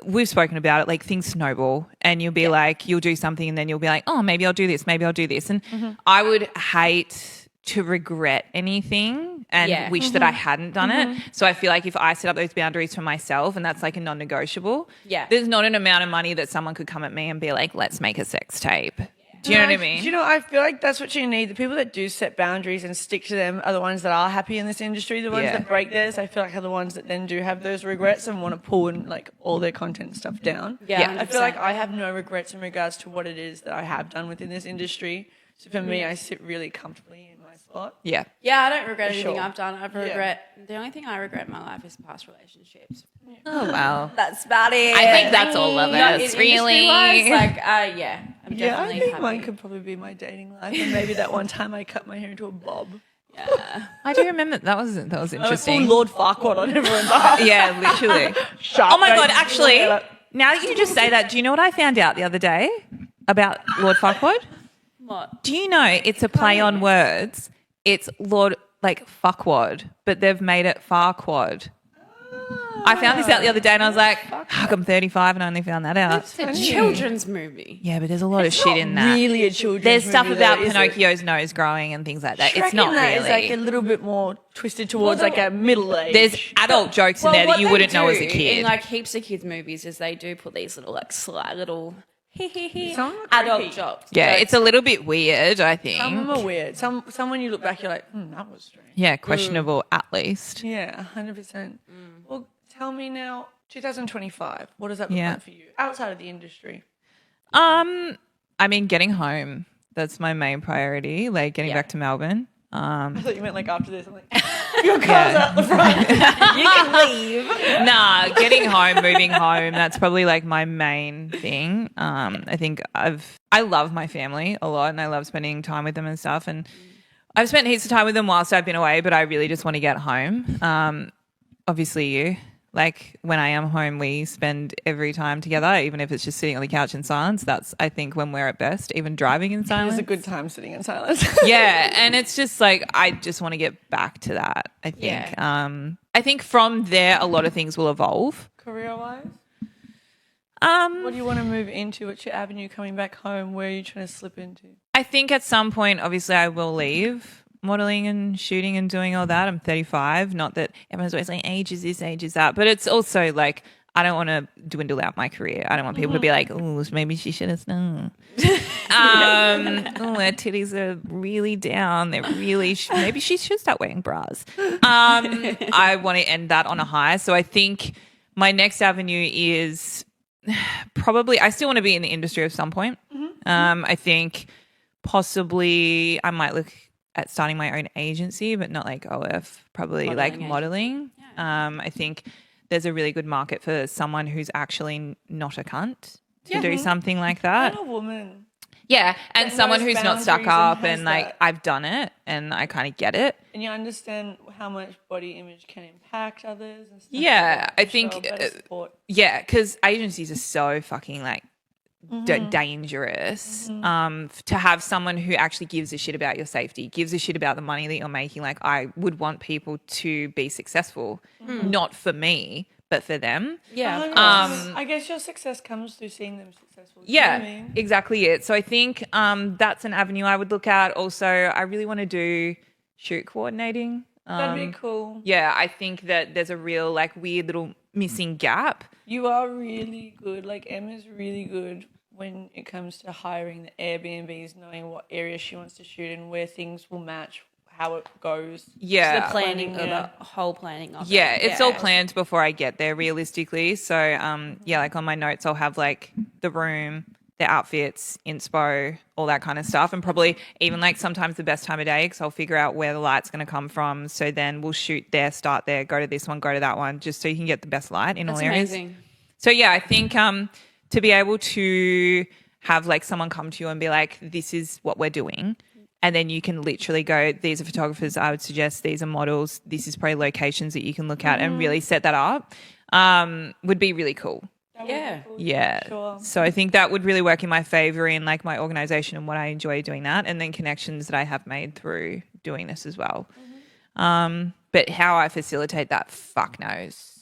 Speaker 2: we've spoken about it, like things snowball and you'll be like, you'll do something and then you'll be like, oh, maybe I'll do this. Maybe I'll do this. And I would hate to regret anything and wish that I hadn't done it. So I feel like if I set up those boundaries for myself and that's like a non-negotiable, there's not an amount of money that someone could come at me and be like, let's make a sex tape. Do you know what I mean?
Speaker 1: Do you know, I feel like that's what you need. The people that do set boundaries and stick to them are the ones that are happy in this industry. The ones that break theirs, I feel like, are the ones that then do have those regrets and want to pull and like all their content and stuff down.
Speaker 3: Yeah,
Speaker 1: I feel like I have no regrets in regards to what it is that I have done within this industry. So for me, I sit really comfortably in my spot.
Speaker 3: Yeah, I don't regret anything
Speaker 1: sure.
Speaker 3: I've done. The only thing I regret in my life is past relationships.
Speaker 2: Oh, wow.
Speaker 3: That's about it.
Speaker 2: I think that's all of
Speaker 3: Not
Speaker 2: us,
Speaker 3: in
Speaker 2: really.
Speaker 3: industry-wise, like, I'm
Speaker 1: Yeah, I
Speaker 3: definitely
Speaker 1: think
Speaker 3: happy.
Speaker 1: mine could probably be my dating life. And maybe that one time I cut my hair into a bob.
Speaker 2: I do remember that was interesting.
Speaker 1: Full Lord Farquaad on everyone's eyes.
Speaker 2: Yeah, literally.
Speaker 1: Sharp
Speaker 2: Oh my God,
Speaker 1: face.
Speaker 2: actually, now that you just say that, do you know what I found out the other day about Lord Farquaad?
Speaker 3: What?
Speaker 2: Do you know it's a play on words? It's Lord, like, fuckwad, but they've made it Farquad. I found this out the other day and I was like, fuck, I'm 35 and I only found that out.
Speaker 3: It's a children's movie.
Speaker 2: Yeah, but there's a lot of shit in that.
Speaker 1: Really a children's
Speaker 2: There's stuff
Speaker 1: movie
Speaker 2: about
Speaker 1: though, is it?
Speaker 2: Pinocchio's nose growing and things like that.
Speaker 1: Shrek
Speaker 2: It's not
Speaker 1: in that
Speaker 2: really.
Speaker 1: is like a little bit more twisted towards like a middle age.
Speaker 2: There's adult jokes in there that
Speaker 3: what
Speaker 2: you
Speaker 3: they
Speaker 2: wouldn't know
Speaker 3: do
Speaker 2: as a kid.
Speaker 3: in like heaps of kids' movies is they do put these little like sly little
Speaker 1: Some are
Speaker 3: adult
Speaker 1: creepy.
Speaker 3: jokes.
Speaker 2: Yeah,
Speaker 3: Like,
Speaker 2: it's a little bit weird, I think.
Speaker 1: Some of them are weird. Some when you look back, you're like, that was strange.
Speaker 2: Yeah, questionable at least.
Speaker 1: Yeah, 100%. Well, tell me now, 2025. What does that look
Speaker 2: Yeah.
Speaker 1: like for you outside of the industry?
Speaker 2: I mean, getting home. That's my main priority, like getting back to Melbourne.
Speaker 1: I thought you meant like after this. I'm like, your car's out the front. You can leave.
Speaker 2: Nah, getting home, moving home. That's probably like my main thing. I think I love my family a lot and I love spending time with them and stuff. And I've spent heaps of time with them whilst I've been away, but I really just want to get home. Obviously you. Like when I am home, we spend every time together, even if it's just sitting on the couch in silence. That's, I think, when we're at best, even driving in silence.
Speaker 1: It's a good time sitting in silence.
Speaker 2: Yeah, and it's just like I just want to get back to that, I think. I think from there a lot of things will evolve.
Speaker 1: Career-wise? What do you want to move into? What's your avenue coming back home? Where are you trying to slip into?
Speaker 2: I think at some point obviously I will leave modeling and shooting and doing all that. I'm 35. Not that everyone's always like age is this, age is that, but it's also like I don't want to dwindle out my career. I don't want people to be like, oh, maybe she should have known. Her titties are really down. They're really maybe she should start wearing bras. I want to end that on a high. So I think my next avenue is probably I still want to be in the industry at some point. I think possibly I might look at starting my own agency, but not like OF, probably like modeling. I think there's a really good market for someone who's actually not a cunt to do something like that.
Speaker 1: I'm a woman.
Speaker 2: Yeah, and
Speaker 1: That
Speaker 2: someone
Speaker 1: knows
Speaker 2: who's not stuck
Speaker 1: boundaries
Speaker 2: up
Speaker 1: and has
Speaker 2: and like
Speaker 1: that.
Speaker 2: I've done it and I kind of get it.
Speaker 1: And you understand how much body image can impact others and stuff.
Speaker 2: Yeah,
Speaker 1: like that.
Speaker 2: I
Speaker 1: So
Speaker 2: think,
Speaker 1: better support.
Speaker 2: Yeah, because agencies are so fucking like dangerous. To have someone who actually gives a shit about your safety, gives a shit about the money that you're making. Like I would want people to be successful, not for me, but for them.
Speaker 3: Yeah.
Speaker 1: I guess your success comes through seeing them successful. Do you know what I mean?
Speaker 2: Exactly it. So I think that's an avenue I would look at. Also, I really want to do shoot coordinating.
Speaker 1: That'd be cool.
Speaker 2: Yeah, I think that there's a real like weird little missing gap.
Speaker 1: You are really good. Like Emma's really good when it comes to hiring the Airbnbs, knowing what area she wants to shoot and where things will match, how it goes.
Speaker 2: Yeah.
Speaker 3: The planning of
Speaker 1: Yeah.
Speaker 3: the whole planning of
Speaker 2: Yeah,
Speaker 3: it.
Speaker 2: it's all planned before I get there realistically. So, yeah, like on my notes, I'll have like the room, the outfits, inspo, all that kind of stuff. And probably even like sometimes the best time of day because I'll figure out where the light's going to come from. So then we'll shoot there, start there, go to this one, go to that one, just so you can get the best light in
Speaker 3: That's
Speaker 2: all areas.
Speaker 3: amazing.
Speaker 2: So, yeah, I think to be able to have like someone come to you and be like, this is what we're doing and then you can literally go, these are photographers I would suggest, these are models, this is probably locations that you can look at and really set that up, would be really cool.
Speaker 3: Yeah.
Speaker 2: Yeah.
Speaker 1: Sure.
Speaker 2: So I think that would really work in my favor in like my organization and what I enjoy doing that, and then connections that I have made through doing this as well. But how I facilitate that, fuck knows.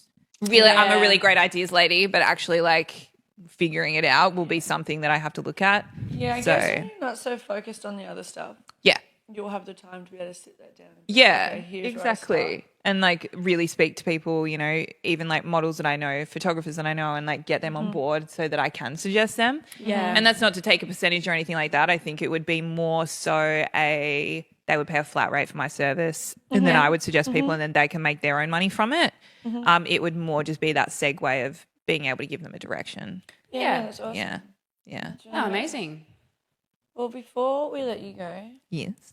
Speaker 2: Really, I'm a really great ideas lady, but actually like figuring it out will be something that I have to look at.
Speaker 1: Yeah, I guess when you're not so focused on the other stuff,
Speaker 2: Yeah.
Speaker 1: you'll have the time to be able to sit that down. And
Speaker 2: Yeah,
Speaker 1: okay, here's where I start.
Speaker 2: exactly. And like really speak to people, you know, even like models that I know, photographers that I know, and like get them on board so that I can suggest them.
Speaker 3: Yeah.
Speaker 2: And that's not to take a percentage or anything like that. I think it would be more so they would pay a flat rate for my service, and then I would suggest people, and then they can make their own money from it. It would more just be that segue of being able to give them a direction.
Speaker 1: Yeah, that's awesome.
Speaker 2: Yeah. Yeah.
Speaker 3: Oh, amazing.
Speaker 1: Well, before we let you go,
Speaker 2: Yes.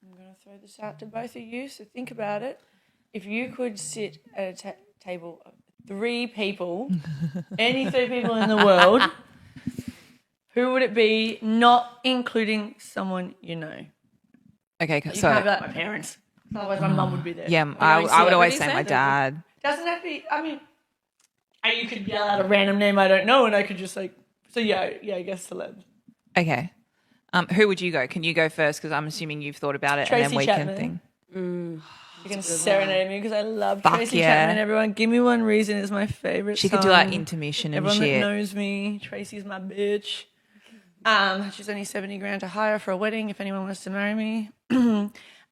Speaker 1: I'm going to throw this out to both of you, so think about it. If you could sit at a table of 3 people, any 3 people in the world, who would it be, not including someone you know?
Speaker 2: Okay.
Speaker 1: You
Speaker 2: So
Speaker 1: can't be like my parents. Otherwise, my mum would be there.
Speaker 2: yeah,
Speaker 1: You know,
Speaker 2: I would always say
Speaker 1: celebrities
Speaker 2: my
Speaker 1: there.
Speaker 2: dad.
Speaker 1: Doesn't have to be, I mean, and you could yell out a random name I don't know, and I could just like, so yeah, I guess celebs.
Speaker 2: Okay. Who would you go? Can you go first? Because I'm assuming you've thought about it,
Speaker 1: Tracy
Speaker 2: and then we
Speaker 1: Chapman.
Speaker 2: can think.
Speaker 1: You can serenade me because I love
Speaker 2: Fuck
Speaker 1: Tracy
Speaker 2: yeah.
Speaker 1: Chapman. Everyone, give me one reason is my favorite.
Speaker 2: She
Speaker 1: song.
Speaker 2: could do like intermission and
Speaker 1: Everyone
Speaker 2: shit.
Speaker 1: that knows me, Tracy's my bitch. She's only 70 grand to hire for a wedding if anyone wants to marry me.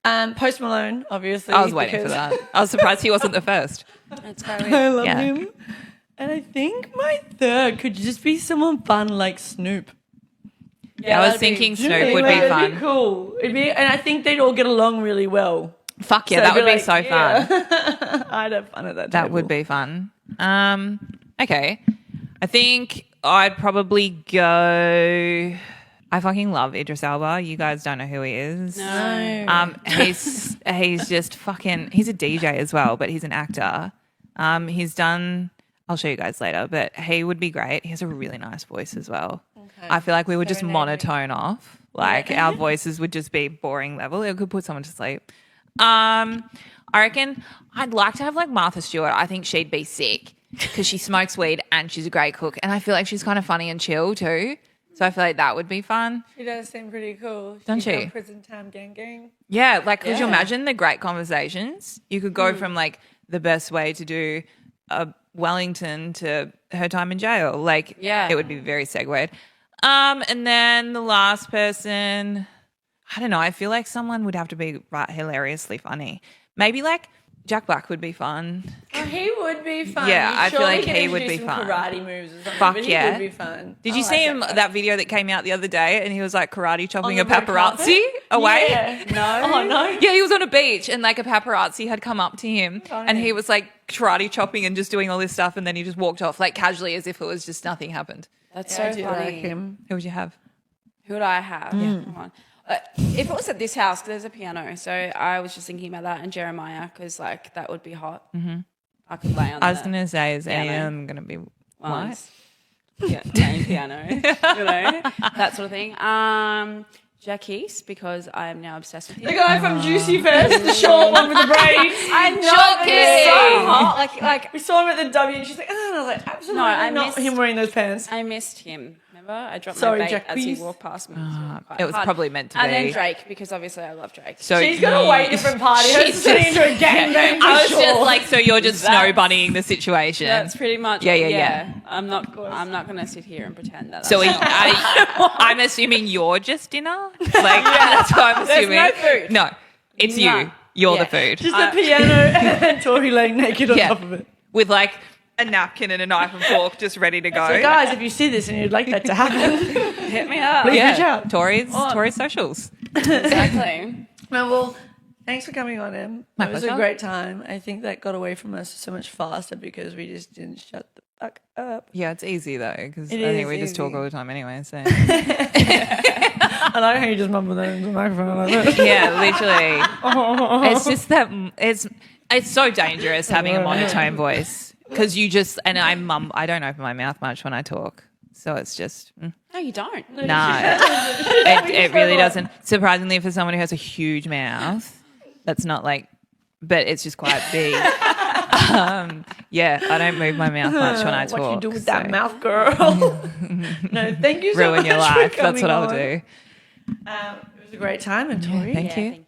Speaker 1: Post Malone, obviously.
Speaker 2: I was waiting for
Speaker 1: because
Speaker 2: that. I was surprised he wasn't the first.
Speaker 3: That's very
Speaker 1: I love
Speaker 2: Yeah.
Speaker 1: him. And I think my third could just be someone fun like Snoop.
Speaker 2: I was
Speaker 1: that'd be-
Speaker 2: thinking
Speaker 1: do you know
Speaker 2: Snoop
Speaker 1: what
Speaker 2: would
Speaker 1: I mean?
Speaker 2: be
Speaker 1: Like,
Speaker 2: fun.
Speaker 1: it'd be cool. And I think they'd all get along really well.
Speaker 2: Fuck yeah,
Speaker 1: So
Speaker 2: that
Speaker 1: it'd
Speaker 2: would be
Speaker 1: like,
Speaker 2: so
Speaker 1: yeah.
Speaker 2: fun.
Speaker 1: I'd have fun at that
Speaker 2: That
Speaker 1: table.
Speaker 2: would be fun. Okay. I think I'd probably go. I fucking love Idris Elba. You guys don't know who he is.
Speaker 3: No.
Speaker 2: He's just fucking. He's a DJ as well, but he's an actor. He's done. I'll show you guys later, but he would be great. He has a really nice voice as well. Okay. I feel like we would just monotone off. Like our voices would just be boring level. It could put someone to sleep. I reckon I'd like to have like Martha Stewart. I think she'd be sick because she smokes weed and she's a great cook, and I feel like she's kind of funny and chill too. So I feel like that would be fun.
Speaker 1: She does seem pretty cool.
Speaker 2: Don't
Speaker 1: She's
Speaker 2: she?
Speaker 1: got Prison Time Gang.
Speaker 2: Yeah, like could you imagine the great conversations? You could go from like the best way to do a Wellington to her time in jail. Like it would be very segued. And then the last person, I don't know, I feel like someone would have to be hilariously funny. Maybe like Jack Black would be fun.
Speaker 1: Oh, he would be fun.
Speaker 2: Yeah,
Speaker 1: He
Speaker 2: I feel
Speaker 1: surely
Speaker 2: like
Speaker 1: can
Speaker 2: he would
Speaker 1: introduce
Speaker 2: be
Speaker 1: some
Speaker 2: fun.
Speaker 1: karate moves or something.
Speaker 2: Fuck
Speaker 1: but
Speaker 2: yeah.
Speaker 1: He would be fun.
Speaker 2: Did
Speaker 1: I
Speaker 2: you
Speaker 1: like
Speaker 2: see him,
Speaker 1: guy.
Speaker 2: that video that came out the other day and he was like karate chopping
Speaker 1: On
Speaker 2: a
Speaker 1: the red carpet?
Speaker 2: paparazzi away?
Speaker 1: Yeah. No. Oh, no.
Speaker 2: Yeah, he was on a beach and like a paparazzi had come up to him and he was like karate chopping and just doing all this stuff, and then he just walked off like casually as if it was just nothing happened.
Speaker 3: That's
Speaker 1: I
Speaker 3: so
Speaker 1: do
Speaker 3: funny.
Speaker 1: like him.
Speaker 2: Who would you have?
Speaker 3: Who would I have? Come on. If it was at this house, 'cause there's a piano, so I was just thinking about that, and Jeremiah, because like that would be hot. Mm-hmm. I could lay on.
Speaker 2: I was going to say, is any of
Speaker 3: piano.
Speaker 2: them going to be white?
Speaker 3: once. Yeah, playing piano, you know, that sort of thing. Jacquees, because I am now obsessed with him.
Speaker 1: The guy from Juicy Fest, the short one with the braids.
Speaker 3: I know, he's so hot. Like
Speaker 1: We saw him at the W and she's like, oh, and I was like, absolutely
Speaker 3: No, I
Speaker 1: not
Speaker 3: missed-
Speaker 1: him wearing those pants.
Speaker 3: I missed him. Remember, I dropped
Speaker 1: Sorry,
Speaker 3: my bait as he
Speaker 1: Jacquees.
Speaker 3: walked past me.
Speaker 2: It was probably meant to
Speaker 3: And
Speaker 2: be.
Speaker 3: then Drake, because obviously I love Drake.
Speaker 2: So
Speaker 1: She's got a way different party. She's sitting into a gangbang for
Speaker 2: I was
Speaker 1: sure.
Speaker 2: just like, so you're just snow bunnying the situation.
Speaker 3: That's pretty much.
Speaker 2: Yeah.
Speaker 3: I'm not going to sit here and pretend that.
Speaker 2: So
Speaker 3: that's not-
Speaker 2: I'm assuming you're just dinner? Like, that's what I'm assuming.
Speaker 3: no food.
Speaker 2: No, it's you.
Speaker 3: None.
Speaker 2: You're
Speaker 3: Yeah.
Speaker 2: the food.
Speaker 1: Just the piano and Tori laying naked on top of it.
Speaker 2: With like a napkin and a knife and fork just ready to go.
Speaker 1: So guys, if you see this and you'd like that to happen,
Speaker 3: hit me up.
Speaker 1: please reach out.
Speaker 2: Tori's socials.
Speaker 3: Exactly.
Speaker 1: No, well, thanks for coming on, Em.
Speaker 2: My
Speaker 1: It was a
Speaker 2: pleasure.
Speaker 1: great time. I think that got away from us so much faster because we just didn't shut the fuck up.
Speaker 2: Yeah, it's easy though, because I
Speaker 1: It
Speaker 2: think
Speaker 1: is
Speaker 2: we just talk
Speaker 1: easy.
Speaker 2: all the time anyway. So
Speaker 1: I like how you just mumble that into the microphone like that.
Speaker 2: yeah, literally, it's just that it's so dangerous having a monotone voice because you just and I don't open my mouth much when I talk. So it's just,
Speaker 3: No, you don't.
Speaker 2: no, it really doesn't. Surprisingly, for someone who has a huge mouth, that's not like, but it's just quite big. Yeah, I don't move my mouth much when I talk.
Speaker 1: What you do with that mouth, girl? No, thank you so
Speaker 2: Ruin
Speaker 1: much
Speaker 2: your
Speaker 1: for
Speaker 2: life. That's
Speaker 1: coming
Speaker 2: what I'll
Speaker 1: on.
Speaker 2: do.
Speaker 1: It was a great time, and Tori.
Speaker 2: Thank you.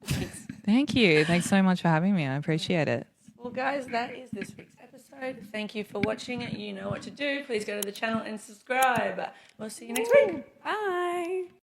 Speaker 3: Thank you.
Speaker 2: Thank you. Thanks so much for having me. I appreciate it.
Speaker 1: Well, guys, that is this week's episode. Thank you for watching it. You know what to do. Please go to the channel and subscribe. We'll see you next week.
Speaker 3: Bye.